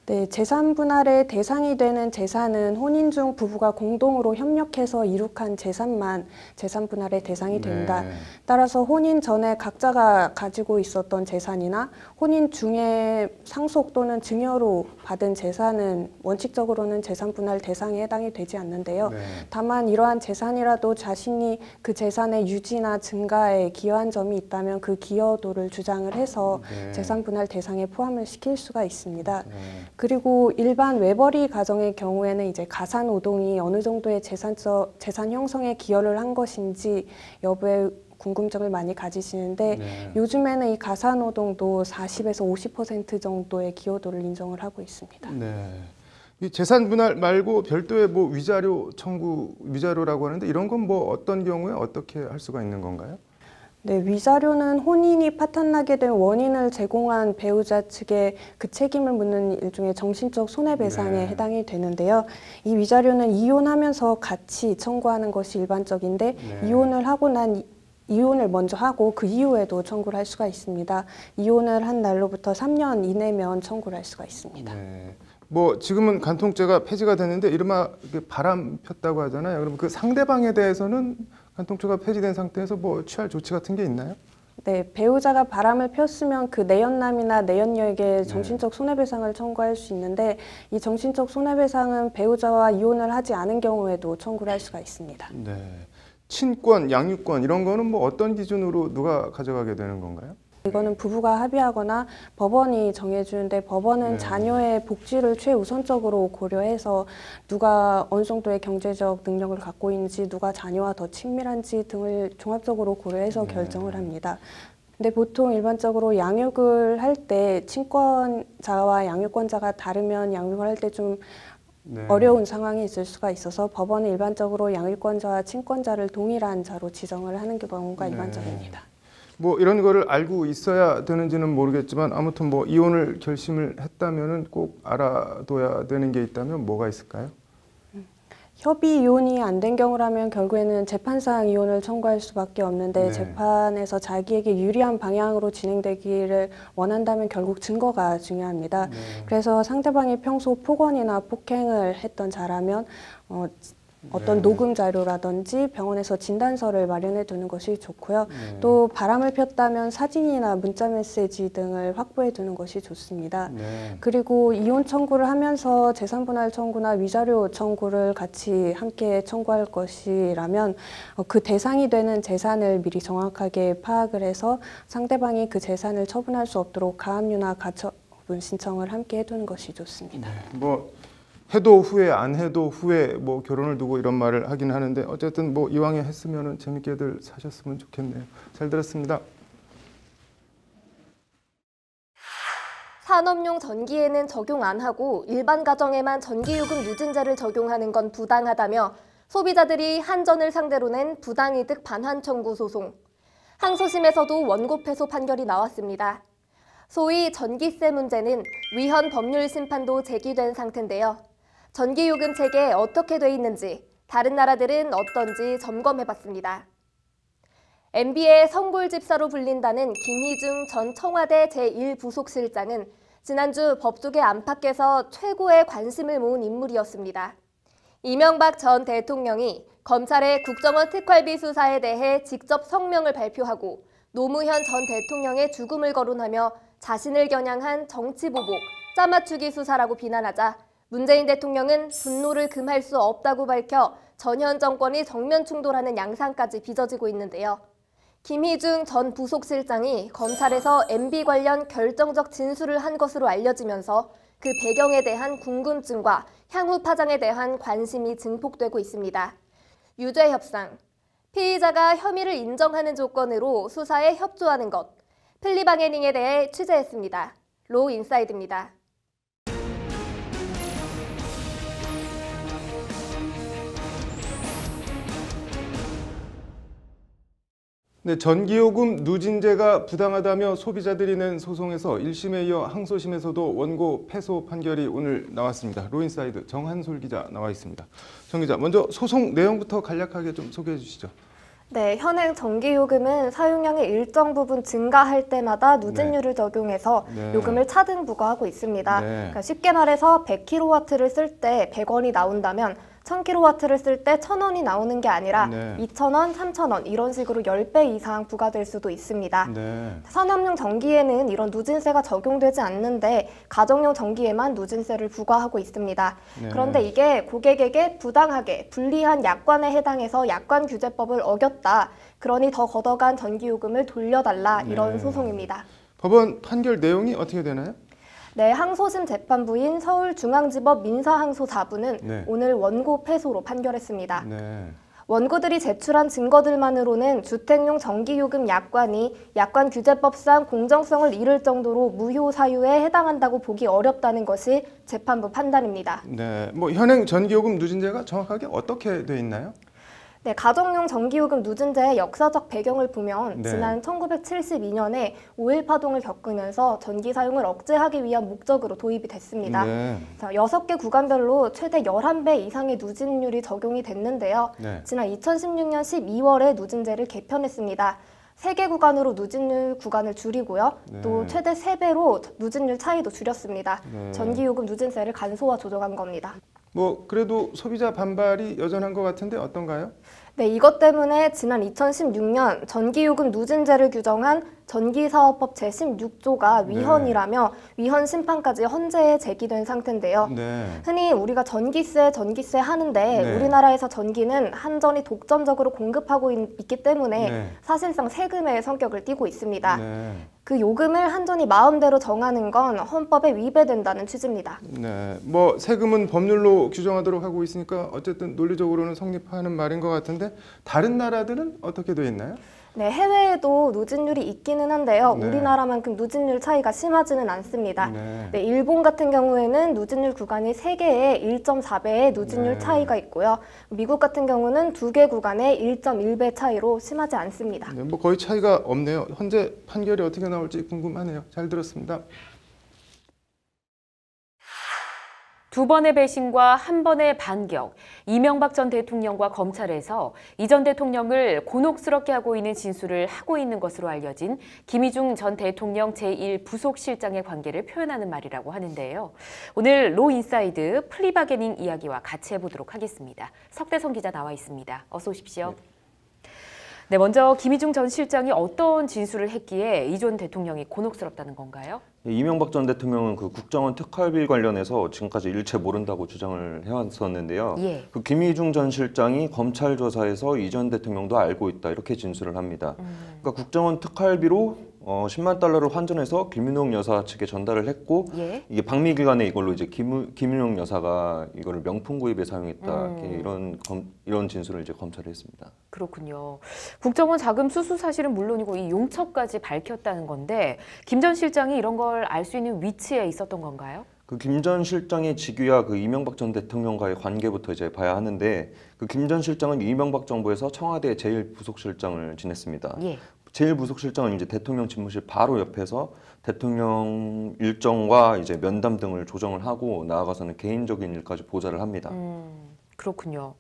네, 재산 분할의 대상이 되는 재산은 혼인 중 부부가 공동으로 협력해서 이룩한 재산만 재산 분할의 대상이 된다. 따라서 혼인 전에 각자가 가지고 있었던 재산이나 혼인 중에 상속 또는 증여로 받은 재산은 원칙적으로는 재산 분할 대상에 해당이 되지 않는데요. 다만 이러한 재산이라도 자신이 그 재산의 유지나 증가에 기여한 점이 있다면 그 기여도를 주장을 해서 재산 분할 대상에 포함을 시킬 수가 있습니다. 그리고 일반 외벌이 가정의 경우에는 이제 가사 노동이 어느 정도의 재산 형성에 기여를 한 것인지 여부에 궁금증을 많이 가지시는데 요즘에는 이 가사 노동도 40에서 50% 정도의 기여도를 인정을 하고 있습니다. 이 재산 분할 말고 별도의 뭐 위자료라고 하는데 이런 건 뭐 어떤 경우에 어떻게 할 수가 있는 건가요? 네, 위자료는 혼인이 파탄나게 된 원인을 제공한 배우자 측에 그 책임을 묻는 일종의 정신적 손해배상에 해당이 되는데요. 이 위자료는 이혼하면서 같이 청구하는 것이 일반적인데 이혼을 먼저 하고 그 이후에도 청구를 할 수가 있습니다. 이혼을 한 날로부터 3년 이내면 청구를 할 수가 있습니다. 뭐 지금은 간통죄가 폐지가 됐는데 이른바 바람 폈다고 하잖아요. 그럼 그 상대방에 대해서는 간통죄가 폐지된 상태에서 뭐 취할 조치 같은 게 있나요? 네, 배우자가 바람을 폈으면 그 내연남이나 내연녀에게 정신적 손해배상을 청구할 수 있는데 이 정신적 손해배상은 배우자와 이혼을 하지 않은 경우에도 청구를 할 수가 있습니다. 친권, 양육권 이런 거는 뭐 어떤 기준으로 누가 가져가게 되는 건가요? 이거는 부부가 합의하거나 법원이 정해주는데 법원은 자녀의 복지를 최우선적으로 고려해서 누가 어느 정도의 경제적 능력을 갖고 있는지 누가 자녀와 더 친밀한지 등을 종합적으로 고려해서 결정을 합니다. 근데 보통 일반적으로 양육을 할 때 친권자와 양육권자가 다르면 양육을 할 때 좀 어려운 상황이 있을 수가 있어서 법원은 일반적으로 양육권자와 친권자를 동일한 자로 지정을 하는 경우가 일반적입니다. 뭐 이런 거를 알고 있어야 되는지는 모르겠지만 아무튼 뭐 이혼을 결심을 했다면은 꼭 알아둬야 되는 게 있다면 뭐가 있을까요? 협의 이혼이 안 된 경우라면 결국에는 재판상 이혼을 청구할 수밖에 없는데 재판에서 자기에게 유리한 방향으로 진행되기를 원한다면 결국 증거가 중요합니다. 그래서 상대방이 평소 폭언이나 폭행을 했던 자라면 어떤 녹음 자료라든지 병원에서 진단서를 마련해 두는 것이 좋고요. 또 바람을 폈다면 사진이나 문자 메시지 등을 확보해 두는 것이 좋습니다. 그리고 이혼 청구를 하면서 재산분할 청구나 위자료 청구를 같이 함께 청구할 것이라면 그 대상이 되는 재산을 미리 정확하게 파악을 해서 상대방이 그 재산을 처분할 수 없도록 가압류나 가처분 신청을 함께 해두는 것이 좋습니다. 뭐 해도 후회 안 해도 후회 뭐 결혼을 두고 이런 말을 하긴 하는데 어쨌든 뭐 이왕에 했으면은 재밌게들 사셨으면 좋겠네요. 잘 들었습니다. 산업용 전기에는 적용 안 하고 일반 가정에만 전기요금 누진제를 적용하는 건 부당하다며 소비자들이 한전을 상대로 낸 부당이득 반환 청구 소송. 항소심에서도 원고 패소 판결이 나왔습니다. 소위 전기세 문제는 위헌 법률 심판도 제기된 상태인데요. 전기요금 체계 어떻게 돼 있는지, 다른 나라들은 어떤지 점검해봤습니다. MB의 성골집사로 불린다는 김희중 전 청와대 제1부속실장은 지난주 법조계 안팎에서 최고의 관심을 모은 인물이었습니다. 이명박 전 대통령이 검찰의 국정원 특활비 수사에 대해 직접 성명을 발표하고 노무현 전 대통령의 죽음을 거론하며 자신을 겨냥한 정치보복, 짜맞추기 수사라고 비난하자 문재인 대통령은 분노를 금할 수 없다고 밝혀 전현 정권이 정면 충돌하는 양상까지 빚어지고 있는데요. 김희중 전 부속실장이 검찰에서 MB 관련 결정적 진술을 한 것으로 알려지면서 그 배경에 대한 궁금증과 향후 파장에 대한 관심이 증폭되고 있습니다. 유죄 협상, 피의자가 혐의를 인정하는 조건으로 수사에 협조하는 것, 플리바게닝에 대해 취재했습니다. 로 인사이드입니다. 네, 전기요금 누진제가 부당하다며 소비자들이 낸 소송에서 1심에 이어 항소심에서도 원고 패소 판결이 오늘 나왔습니다. 로인사이드 정한솔 기자 나와 있습니다. 정 기자, 먼저 소송 내용부터 간략하게 좀 소개해 주시죠. 네, 현행 전기요금은 사용량의 일정 부분 증가할 때마다 누진율을 적용해서 요금을 차등 부과하고 있습니다. 그러니까 쉽게 말해서 100kW를 쓸 때 100원이 나온다면 1000kW를 쓸 때 1000원이 나오는 게 아니라 2000원, 3000원 이런 식으로 10배 이상 부과될 수도 있습니다. 산업용 전기에는 이런 누진세가 적용되지 않는데 가정용 전기에만 누진세를 부과하고 있습니다. 그런데 이게 고객에게 부당하게 불리한 약관에 해당해서 약관규제법을 어겼다. 그러니 더 걷어간 전기요금을 돌려달라 이런 소송입니다. 법원 판결 내용이 어떻게 되나요? 네, 항소심 재판부인 서울중앙지법 민사항소 4부는 오늘 원고 패소로 판결했습니다. 원고들이 제출한 증거들만으로는 주택용 전기요금 약관이 약관규제법상 공정성을 잃을 정도로 무효 사유에 해당한다고 보기 어렵다는 것이 재판부 판단입니다. 네, 뭐 현행 전기요금 누진제가 정확하게 어떻게 돼 있나요? 네, 가정용 전기요금 누진제의 역사적 배경을 보면 지난 1972년에 5.1 파동을 겪으면서 전기 사용을 억제하기 위한 목적으로 도입이 됐습니다. 자, 6개 구간별로 최대 11배 이상의 누진율이 적용이 됐는데요. 지난 2016년 12월에 누진제를 개편했습니다. 3개 구간으로 누진율 구간을 줄이고요. 또 최대 3배로 누진율 차이도 줄였습니다. 전기요금 누진세를 간소화 조정한 겁니다. 뭐 그래도 소비자 반발이 여전한 것 같은데 어떤가요? 네, 이것 때문에 지난 2016년 전기요금 누진제를 규정한 전기사업법 제16조가 위헌이라며 위헌 심판까지 헌재에 제기된 상태인데요. 흔히 우리가 전기세 하는데 우리나라에서 전기는 한전이 독점적으로 공급하고 있기 때문에 사실상 세금의 성격을 띠고 있습니다. 그 요금을 한전이 마음대로 정하는 건 헌법에 위배된다는 취지입니다. 네, 뭐 세금은 법률로 규정하도록 하고 있으니까 어쨌든 논리적으로는 성립하는 말인 것 같은데 다른 나라들은 어떻게 돼 있나요? 네, 해외에도 누진율이 있기는 한데요. 네. 우리나라만큼 누진율 차이가 심하지는 않습니다. 네. 네, 일본 같은 경우에는 누진율 구간이 3개에 1.4배의 누진율 네. 차이가 있고요. 미국 같은 경우는 2개 구간에 1.1배 차이로 심하지 않습니다. 네, 뭐 거의 차이가 없네요. 현재 판결이 어떻게 나올지 궁금하네요. 잘 들었습니다. 두 번의 배신과 한 번의 반격, 이명박 전 대통령과 검찰에서 이 전 대통령을 곤혹스럽게 하고 있는 진술을 하고 있는 것으로 알려진 김희중 전 대통령 제1부속실장의 관계를 표현하는 말이라고 하는데요. 오늘 로인사이드 플리바게닝 이야기와 같이 해보도록 하겠습니다. 석대성 기자 나와 있습니다. 어서 오십시오. 네, 먼저 김희중 전 실장이 어떤 진술을 했기에 이 전 대통령이 곤혹스럽다는 건가요? 이명박 전 대통령은 그 국정원 특활비 관련해서 지금까지 일체 모른다고 주장을 해왔었는데요. 예. 그 김희중 전 실장이 검찰 조사에서 이 전 대통령도 알고 있다 이렇게 진술을 합니다. 그러니까 국정원 특활비로 10만 달러를 환전해서 김윤옥 여사 측에 전달을 했고 예. 이게 방미기관에 이걸로 이제 김윤옥 여사가 이거를 명품 구입에 사용했다 이렇게 이런 진술을 이제 검찰에 했습니다. 그렇군요. 국정원 자금 수수 사실은 물론이고 이 용처까지 밝혔다는 건데 김 전 실장이 이런 걸 알 수 있는 위치에 있었던 건가요? 그 김 전 실장의 직위와 그 이명박 전 대통령과의 관계부터 이제 봐야 하는데 그 김 전 실장은 이명박 정부에서 청와대 제1부속실장을 지냈습니다. 예. 제1부속실장은 이제 대통령 집무실 바로 옆에서 대통령 일정과 이제 면담 등을 조정을 하고 나아가서는 개인적인 일까지 보좌를 합니다. 그렇군요.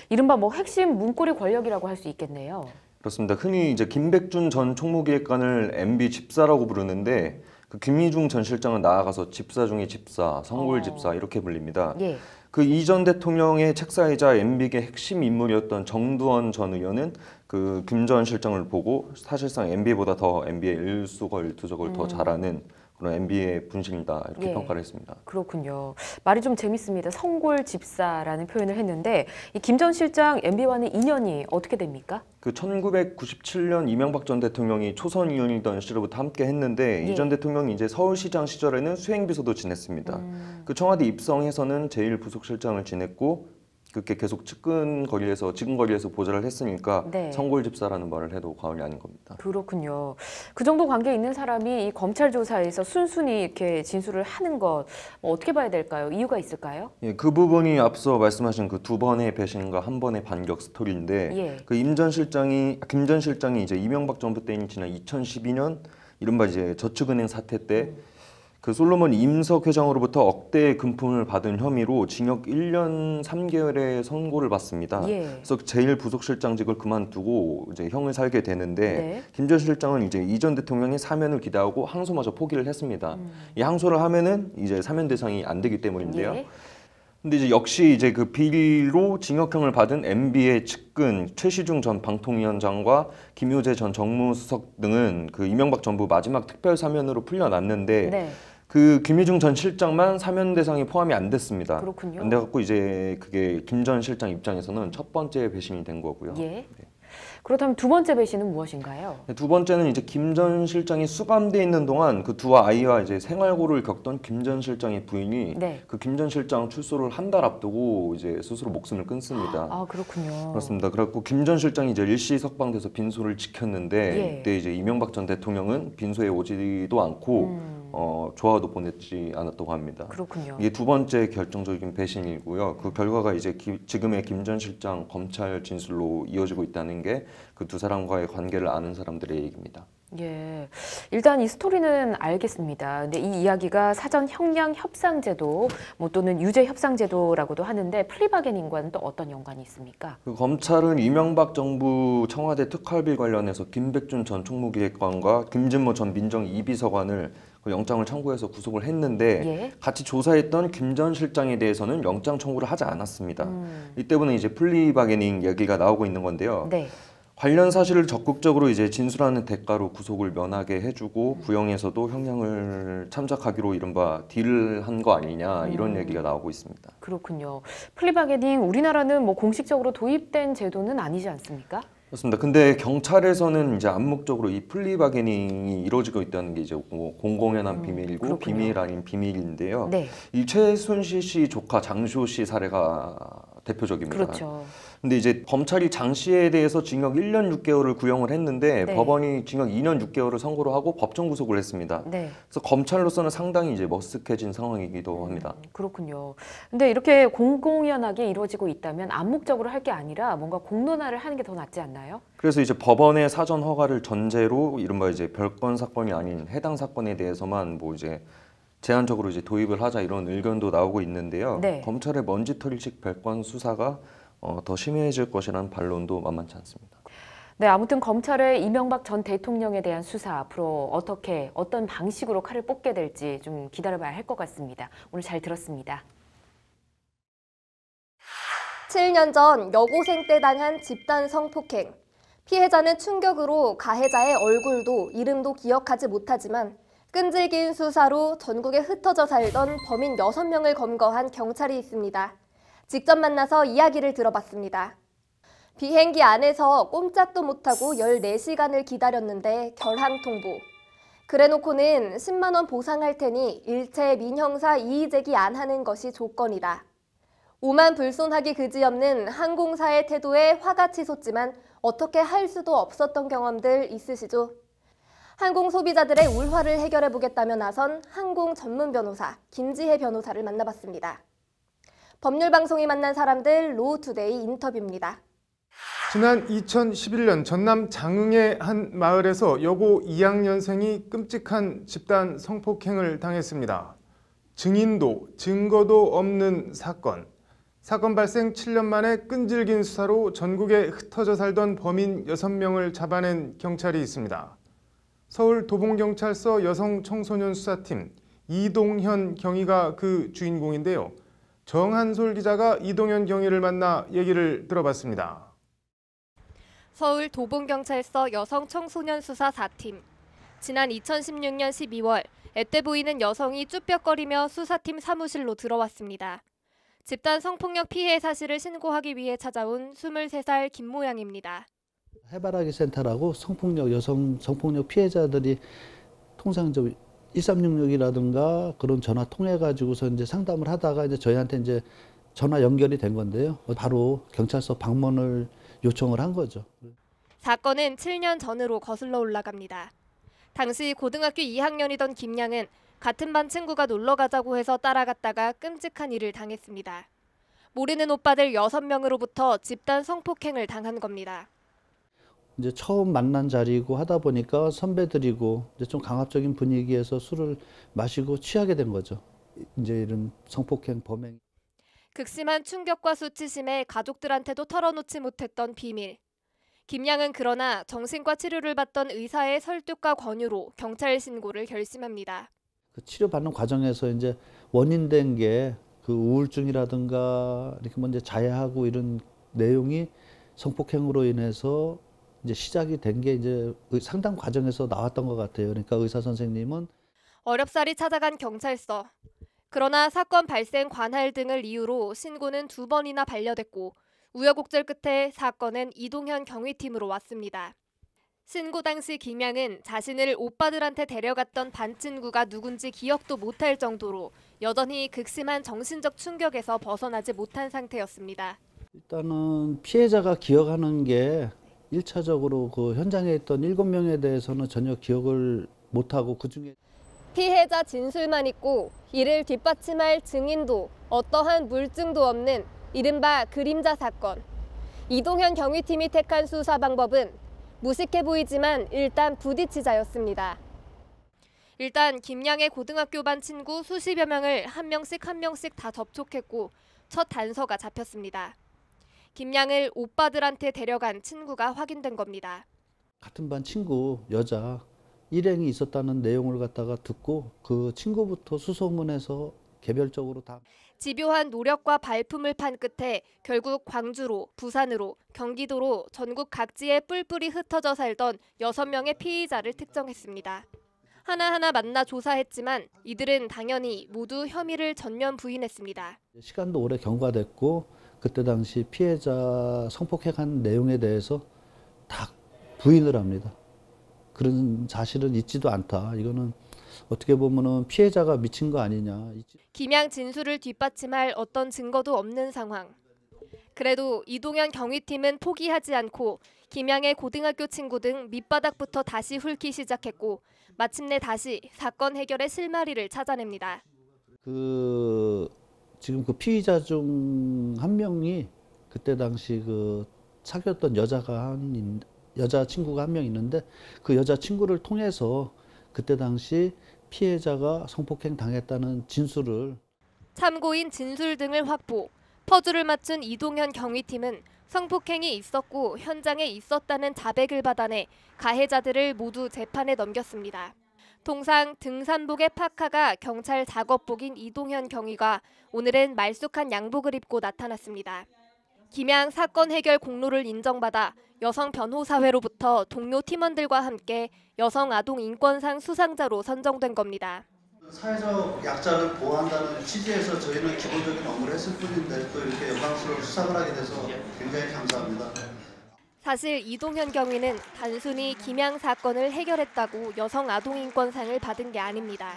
이른바 뭐 핵심 문고리 권력이라고 할 수 있겠네요. 그렇습니다. 흔히 이제 김백준 전 총무기획관을 MB 집사라고 부르는데 그 김희중 전 실장은 나아가서 집사 중의 집사, 성골 집사 이렇게 불립니다. 예. 그 이 전 대통령의 책사이자 MB의 핵심 인물이었던 정두원 전 의원은 그 김 전 실장을 보고 사실상 MB보다 더 MB의 일수일투족을 더 잘하는 그런 MB의 분신이다 이렇게 예. 평가를 했습니다. 그렇군요. 말이 좀 재밌습니다. 성골 집사라는 표현을 했는데 이 김 전 실장 MB와는 인연이 어떻게 됩니까? 그 1997년 이명박 전 대통령이 초선 의원이던 시절부터 함께 했는데 예. 이 전 대통령이 이제 서울시장 시절에는 수행비서도 지냈습니다. 그 청와대 입성해서는 제1부속실장을 지냈고 그렇게 계속 지근거리에서 보좌를 했으니까 네. 성골 집사라는 말을 해도 과언이 아닌 겁니다. 그렇군요. 그 정도 관계에 있는 사람이 이 검찰 조사에서 순순히 이렇게 진술을 하는 것 어떻게 봐야 될까요? 이유가 있을까요? 예, 그 부분이 앞서 말씀하신 그 두 번의 배신과 한 번의 반격 스토리인데 예. 그 김 전 실장이 이제 이명박 정부 때인 지난 2012년 이른바 이제 저축은행 사태 때 그 솔로몬 임석 회장으로부터 억대의 금품을 받은 혐의로 징역 1년 3개월의 선고를 받습니다. 예. 그래서 제1부속실장직을 그만두고 이제 형을 살게 되는데 네. 김 전 실장은 이제 이 전 대통령의 사면을 기대하고 항소마저 포기를 했습니다. 이 항소를 하면은 이제 사면 대상이 안 되기 때문인데요. 예. 근데 이제 역시 이제 그 비리로 징역형을 받은 MB의 측근 최시중 전 방통위원장과 김효재 전 정무수석 등은 그 이명박 정부 마지막 특별 사면으로 풀려났는데 네. 그 김희중 전 실장만 사면 대상에 포함이 안 됐습니다. 그렇군요. 근데 갖고 이제 그게 김 전 실장 입장에서는 첫 번째 배신이 된 거고요. 예. 그렇다면 두 번째 배신은 무엇인가요? 두 번째는 이제 김 전 실장이 수감돼 있는 동안 그 두 아이와 이제 생활고를 겪던 김 전 실장의 부인이 네. 그 김 전 실장 출소를 한 달 앞두고 이제 스스로 목숨을 끊습니다. 아, 그렇군요. 그렇습니다. 그래갖고 김 전 실장이 이제 일시 석방돼서 빈소를 지켰는데 예. 이때 이제 이명박 전 대통령은 빈소에 오지도 않고 조화도 보냈지 않았다고 합니다. 그렇군요. 이게 두 번째 결정적인 배신이고요. 그 결과가 이제 지금의 김 전 실장 검찰 진술로 이어지고 있다는 게 그 두 사람과의 관계를 아는 사람들의 얘기입니다. 예, 일단 이 스토리는 알겠습니다. 근데 이 이야기가 사전 형량 협상제도 뭐 또는 유죄 협상제도라고도 하는데 플리바게닝과는 또 어떤 연관이 있습니까? 그 검찰은 이명박 정부 청와대 특활비 관련해서 김백준 전 총무기획관과 김진모 전 민정 2비서관을 그 영장을 청구해서 구속을 했는데 예. 같이 조사했던 김 전 실장에 대해서는 영장 청구를 하지 않았습니다. 이 때문에 이제 플리바게닝 얘기가 나오고 있는 건데요. 네. 관련 사실을 적극적으로 이제 진술하는 대가로 구속을 면하게 해주고 구형에서도 형량을 참작하기로 이른바 딜을 한 거 아니냐 이런 얘기가 나오고 있습니다. 그렇군요. 플리바게닝 우리나라는 뭐 공식적으로 도입된 제도는 아니지 않습니까? 그렇습니다. 근데 경찰에서는 이제 암묵적으로 이 플리바게닝이 이루어지고 있다는 게 이제 뭐 공공연한 비밀이고 그렇군요. 비밀 아닌 비밀인데요. 네. 이 최순실 씨 조카 장시호 씨 사례가 대표적입니다. 그렇죠. 근데 이제 검찰이 장 씨에 대해서 징역 1년 6개월을 구형을 했는데 네. 법원이 징역 2년 6개월을 선고를 하고 법정 구속을 했습니다. 네. 그래서 검찰로서는 상당히 이제 머쓱해진 상황이기도 합니다. 그렇군요. 근데 이렇게 공공연하게 이루어지고 있다면 암묵적으로 할 게 아니라 뭔가 공론화를 하는 게 더 낫지 않나요? 그래서 이제 법원의 사전 허가를 전제로 이른바 이제 별건 사건이 아닌 해당 사건에 대해서만 뭐 이제 제한적으로 이제 도입을 하자 이런 의견도 나오고 있는데요. 네. 검찰의 먼지털이식 별건 수사가 더 심해질 것이라는 반론도 만만치 않습니다. 네, 아무튼 검찰의 이명박 전 대통령에 대한 수사 앞으로 어떤 방식으로 칼을 뽑게 될지 좀 기다려봐야 할 것 같습니다. 오늘 잘 들었습니다. 7년 전 여고생 때 당한 집단 성폭행. 피해자는 충격으로 가해자의 얼굴도 이름도 기억하지 못하지만 끈질긴 수사로 전국에 흩어져 살던 범인 6명을 검거한 경찰이 있습니다. 직접 만나서 이야기를 들어봤습니다. 비행기 안에서 꼼짝도 못하고 14시간을 기다렸는데 결항 통보. 그래놓고는 10만 원 보상할 테니 일체 민형사 이의 제기 안 하는 것이 조건이다. 오만 불손하기 그지없는 항공사의 태도에 화가 치솟지만 어떻게 할 수도 없었던 경험들 있으시죠? 항공 소비자들의 울화를 해결해보겠다며 나선 항공 전문 변호사 김지혜 변호사를 만나봤습니다. 법률방송이 만난 사람들 로우투데이 인터뷰입니다. 지난 2011년 전남 장흥의 한 마을에서 여고 2학년생이 끔찍한 집단 성폭행을 당했습니다. 증인도 증거도 없는 사건. 사건 발생 7년 만에 끈질긴 수사로 전국에 흩어져 살던 범인 6명을 잡아낸 경찰이 있습니다. 서울 도봉경찰서 여성청소년 수사팀 이동현 경위가 그 주인공인데요. 정한솔 기자가 이동현 경위를 만나 얘기를 들어봤습니다. 서울 도봉경찰서 여성청소년 수사 4팀. 지난 2016년 12월 앳돼 보이는 여성이 쭈뼛거리며 수사팀 사무실로 들어왔습니다. 집단 성폭력 피해 사실을 신고하기 위해 찾아온 23살 김모양입니다. 해바라기 센터라고 여성 성폭력 피해자들이 통상 1366이라든가 그런 전화 통해 가지고서 이제 상담을 하다가 이제 저희한테 이제 전화 연결이 된 건데요. 바로 경찰서 방문을 요청을 한 거죠. 사건은 7년 전으로 거슬러 올라갑니다. 당시 고등학교 2학년이던 김양은 같은 반 친구가 놀러 가자고 해서 따라갔다가 끔찍한 일을 당했습니다. 모르는 오빠들 6명으로부터 집단 성폭행을 당한 겁니다. 이제 처음 만난 자리고 하다 보니까 선배들이고 이제 좀 강압적인 분위기에서 술을 마시고 취하게 된 거죠. 이제 이런 성폭행 범행. 극심한 충격과 수치심에 가족들한테도 털어놓지 못했던 비밀. 김양은 그러나 정신과 치료를 받던 의사의 설득과 권유로 경찰 신고를 결심합니다. 그 치료받는 과정에서 이제 원인된 게 그 우울증이라든가 이렇게 먼저 자해하고 이런 내용이 성폭행으로 인해서 이제 시작이 된 게 이제 상담 과정에서 나왔던 것 같아요. 그러니까 의사 선생님은 어렵사리 찾아간 경찰서. 그러나 사건 발생 관할 등을 이유로 신고는 2번이나 반려됐고 우여곡절 끝에 사건은 이동현 경위팀으로 왔습니다. 신고 당시 김양은 자신을 오빠들한테 데려갔던 반 친구가 누군지 기억도 못할 정도로 여전히 극심한 정신적 충격에서 벗어나지 못한 상태였습니다. 일단은 피해자가 기억하는 게 1차적으로 그 현장에 있던 7명에 대해서는 전혀 기억을 못하고 그중에 피해자 진술만 있고 이를 뒷받침할 증인도 어떠한 물증도 없는 이른바 그림자 사건. 이동현 경위팀이 택한 수사 방법은 무식해 보이지만 일단 부딪히자였습니다. 일단 김양의 고등학교 반 친구 수십여 명을 한 명씩 다 접촉했고 첫 단서가 잡혔습니다. 김양을 오빠들한테 데려간 친구가 확인된 겁니다. 같은 반 친구 여자 일행이 있었다는 내용을 갖다가 듣고 그 친구부터 수소문해서 개별적으로 다 집요한 노력과 발품을 판 끝에 결국 광주로, 부산으로, 경기도로 전국 각지에 뿔뿔이 흩어져 살던 6명의 피의자를 특정했습니다. 하나하나 만나 조사했지만 이들은 당연히 모두 혐의를 전면 부인했습니다. 시간도 오래 경과됐고 그때 당시 피해자 성폭행한 내용에 대해서 다 부인을 합니다. 그런 사실은 있지도 않다. 이거는 어떻게 보면은 피해자가 미친 거 아니냐. 김양 진술을 뒷받침할 어떤 증거도 없는 상황. 그래도 이동현 경위팀은 포기하지 않고 김양의 고등학교 친구 등 밑바닥부터 다시 훑기 시작했고 마침내 다시 사건 해결의 실마리를 찾아냅니다. 지금 그 피의자 중 한 명이 그때 당시 사귀었던 여자 친구가 한 명 있는데 그 여자 친구를 통해서 그때 당시 피해자가 성폭행 당했다는 진술을 참고인 진술 등을 확보, 퍼즐을 맞춘 이동현 경위팀은 성폭행이 있었고 현장에 있었다는 자백을 받아내 가해자들을 모두 재판에 넘겼습니다. 통상 등산복의 파카가 경찰 작업복인 이동현 경위가 오늘은 말쑥한 양복을 입고 나타났습니다. 김양 사건 해결 공로를 인정받아 여성 변호사회로부터 동료 팀원들과 함께 여성 아동 인권상 수상자로 선정된 겁니다. 사회적 약자를 보호한다는 취지에서 저희는 기본적인 업무를 했을 뿐인데 또 이렇게 영광스러운 수상을 하게 돼서 굉장히 감사합니다. 사실 이동현 경위는 단순히 김양 사건을 해결했다고 여성 아동 인권상을 받은 게 아닙니다.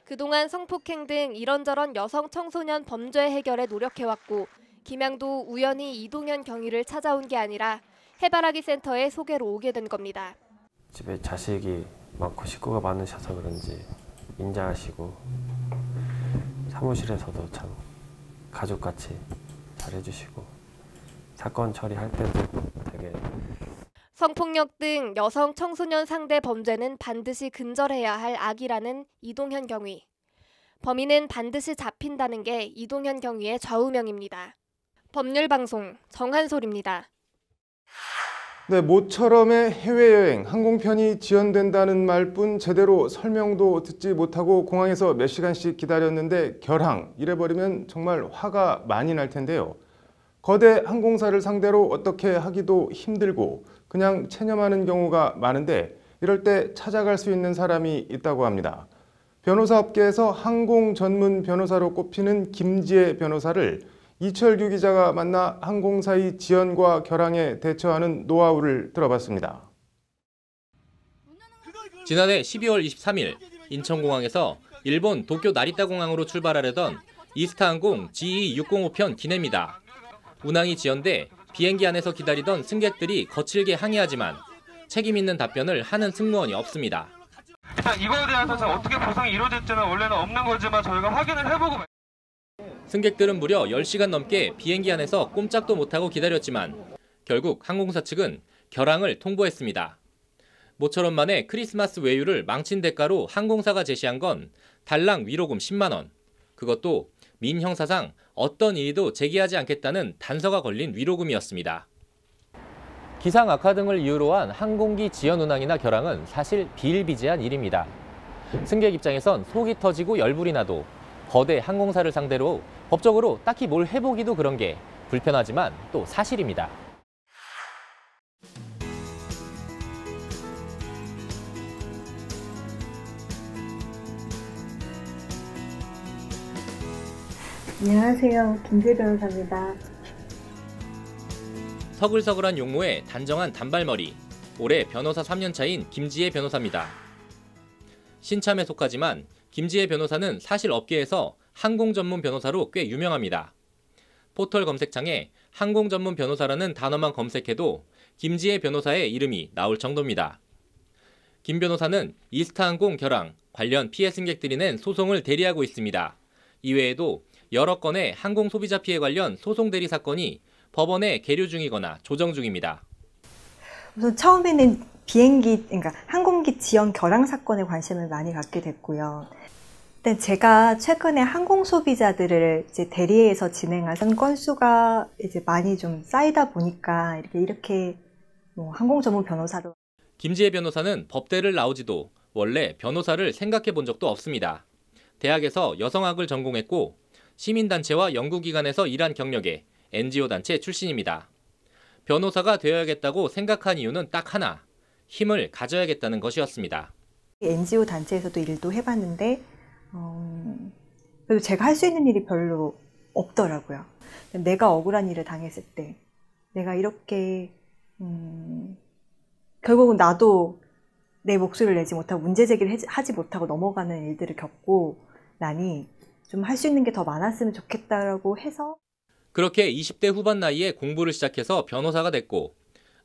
그동안 성폭행 등 이런저런 여성 청소년 범죄 해결에 노력해왔고 김양도 우연히 이동현 경위를 찾아온 게 아니라 해바라기 센터에 소개로 오게 된 겁니다. 집에 자식이 많고 식구가 많으셔서 그런지 인자하시고 사무실에서도 참 가족같이 잘해주시고 사건 처리할 때도 되게 성폭력 등 여성 청소년 상대 범죄는 반드시 근절해야 할 악이라는 이동현 경위. 범인은 반드시 잡힌다는 게 이동현 경위의 좌우명입니다. 법률방송 정한솔입니다. 네, 모처럼의 해외여행, 항공편이 지연된다는 말뿐 제대로 설명도 듣지 못하고 공항에서 몇 시간씩 기다렸는데 결항, 이래버리면 정말 화가 많이 날 텐데요. 거대 항공사를 상대로 어떻게 하기도 힘들고 그냥 체념하는 경우가 많은데 이럴 때 찾아갈 수 있는 사람이 있다고 합니다. 변호사업계에서 항공 전문 변호사로 꼽히는 김지혜 변호사를 이철규 기자가 만나 항공사의 지연과 결항에 대처하는 노하우를 들어봤습니다. 지난해 12월 23일 인천공항에서 일본 도쿄 나리타 공항으로 출발하려던 이스타항공 GE605편 기내입니다. 운항이 지연돼 비행기 안에서 기다리던 승객들이 거칠게 항의하지만 책임 있는 답변을 하는 승무원이 없습니다. 일단 이거에 대해서 어떻게 보상이 이루어질지는 원래는 없는 거지만 저희가 확인을 해보고 승객들은 무려 10시간 넘게 비행기 안에서 꼼짝도 못하고 기다렸지만 결국 항공사 측은 결항을 통보했습니다. 모처럼 만에 크리스마스 외유를 망친 대가로 항공사가 제시한 건 달랑 위로금 10만 원. 그것도 민 형사상 어떤 이의도 제기하지 않겠다는 단서가 걸린 위로금이었습니다. 기상 악화 등을 이유로 한 항공기 지연 운항이나 결항은 사실 비일비재한 일입니다. 승객 입장에선 속이 터지고 열불이 나도 거대 항공사를 상대로 법적으로 딱히 뭘 해보기도 그런 게 불편하지만 또 사실입니다. 안녕하세요. 김지혜 변호사입니다. 서글서글한 용모에 단정한 단발머리, 올해 변호사 3년차인 김지혜 변호사입니다. 신참에 속하지만 김지혜 변호사는 사실 업계에서 항공 전문 변호사로 꽤 유명합니다. 포털 검색창에 항공 전문 변호사라는 단어만 검색해도 김지혜 변호사의 이름이 나올 정도입니다. 김 변호사는 이스타항공 결항, 관련 피해 승객들이 낸 소송을 대리하고 있습니다. 이외에도 여러 건의 항공 소비자 피해 관련 소송 대리 사건이 법원에 계류 중이거나 조정 중입니다. 우선 처음에는 그러니까 항공기 지연 결항 사건에 관심을 많이 갖게 됐고요. 근데 제가 최근에 항공 소비자들을 이제 대리해서 진행한 건수가 이제 많이 좀 쌓이다 보니까 이렇게 항공 전문 변호사로. 김지혜 변호사는 법대를 나오지도 원래 변호사를 생각해 본 적도 없습니다. 대학에서 여성학을 전공했고 시민단체와 연구기관에서 일한 경력에 NGO 단체 출신입니다. 변호사가 되어야겠다고 생각한 이유는 딱 하나, 힘을 가져야겠다는 것이었습니다. NGO 단체에서도 일도 해봤는데 그래도 제가 할 수 있는 일이 별로 없더라고요. 내가 억울한 일을 당했을 때 내가 이렇게 결국은 나도 내 목소리를 내지 못하고 문제 제기를 하지 못하고 넘어가는 일들을 겪고 나니 좀 할 수 있는 게 더 많았으면 좋겠다라고 해서 그렇게 20대 후반 나이에 공부를 시작해서 변호사가 됐고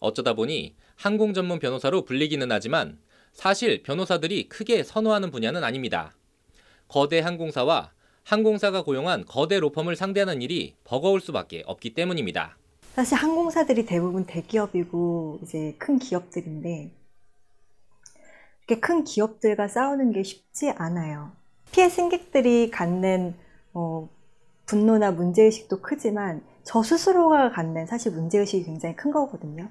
어쩌다 보니 항공 전문 변호사로 불리기는 하지만 사실 변호사들이 크게 선호하는 분야는 아닙니다. 거대 항공사와 항공사가 고용한 거대 로펌을 상대하는 일이 버거울 수밖에 없기 때문입니다. 사실 항공사들이 대부분 대기업이고 이제 큰 기업들인데 이렇게 큰 기업들과 싸우는 게 쉽지 않아요. 피해 승객들이 갖는 분노나 문제의식도 크지만 저 스스로가 갖는 사실 문제의식이 굉장히 큰 거거든요.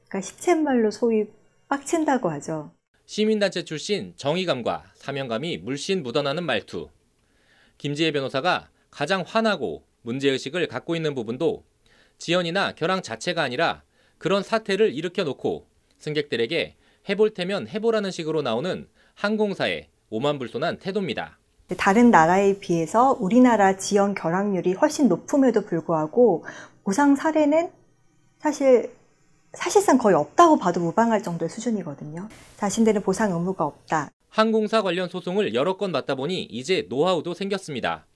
그러니까 시쳇말로 소위 빡친다고 하죠. 시민단체 출신 정의감과 사명감이 물씬 묻어나는 말투. 김지혜 변호사가 가장 화나고 문제의식을 갖고 있는 부분도 지연이나 결항 자체가 아니라 그런 사태를 일으켜놓고 승객들에게 해볼 테면 해보라는 식으로 나오는 항공사의 오만불손한 태도입니다. 다른 나라에 비해서 우리나라 지연 결항률이 훨씬 높음에도 불구하고 보상 사례는 사실상 거의 없다고 봐도 무방할 정도의 수준이거든요. 자신들은 보상 의무가 없다. 항공사 관련 소송을 여러 건 맡다 보니 이제 노하우도 생겼습니다.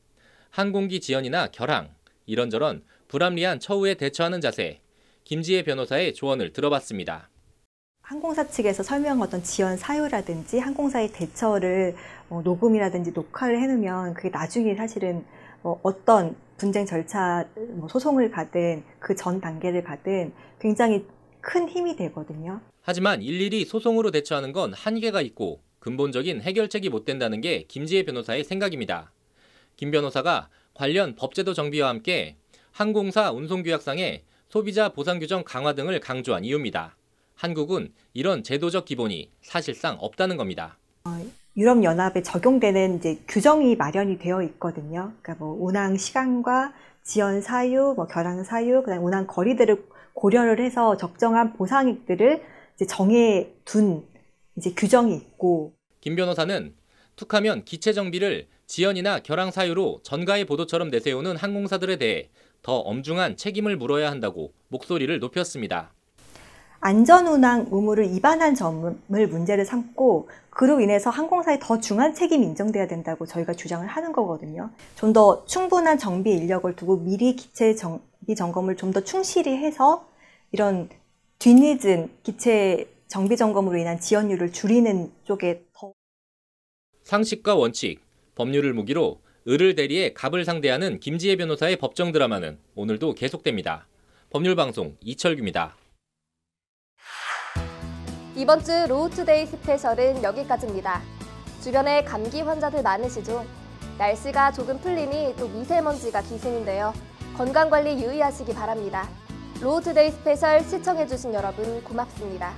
항공기 지연이나 결항, 이런저런 불합리한 처우에 대처하는 자세, 김지혜 변호사의 조언을 들어봤습니다. 항공사 측에서 설명하던 지연 사유라든지 항공사의 대처를 녹음이라든지 녹화를 해놓으면 그게 나중에 사실은 어떤 분쟁 절차, 소송을 가든 그 전 단계를 가든 굉장히 큰 힘이 되거든요. 하지만 일일이 소송으로 대처하는 건 한계가 있고 근본적인 해결책이 못 된다는 게 김지혜 변호사의 생각입니다. 김 변호사가 관련 법제도 정비와 함께 항공사 운송규약상의 소비자 보상 규정 강화 등을 강조한 이유입니다. 한국은 이런 제도적 기본이 사실상 없다는 겁니다. 유럽연합에 적용되는 이제 규정이 마련이 되어 있거든요. 그러니까 운항 시간과 지연 사유, 결항 사유, 그다음 운항 거리들을 고려를 해서 적정한 보상액들을 이제 정해둔 이제 규정이 있고. 김 변호사는 툭하면 기체 정비를 지연이나 결항 사유로 전가의 보도처럼 내세우는 항공사들에 대해 더 엄중한 책임을 물어야 한다고 목소리를 높였습니다. 안전운항 의무를 위반한 점을 문제를 삼고 그로 인해서 항공사에 더 중한 책임이 인정돼야 된다고 저희가 주장을 하는 거거든요. 좀 더 충분한 정비 인력을 두고 미리 기체 정비 점검을 좀 더 충실히 해서 이런 뒤늦은 기체 정비 점검으로 인한 지연율을 줄이는 쪽에 더 상식과 원칙, 법률을 무기로 을을 대리해 갑을 상대하는 김지혜 변호사의 법정 드라마는 오늘도 계속됩니다. 법률방송 이철규입니다. 이번 주 로우투데이 스페셜은 여기까지입니다. 주변에 감기 환자들 많으시죠? 날씨가 조금 풀리니 또 미세먼지가 기승인데요. 건강관리 유의하시기 바랍니다. 로우투데이 스페셜 시청해주신 여러분 고맙습니다.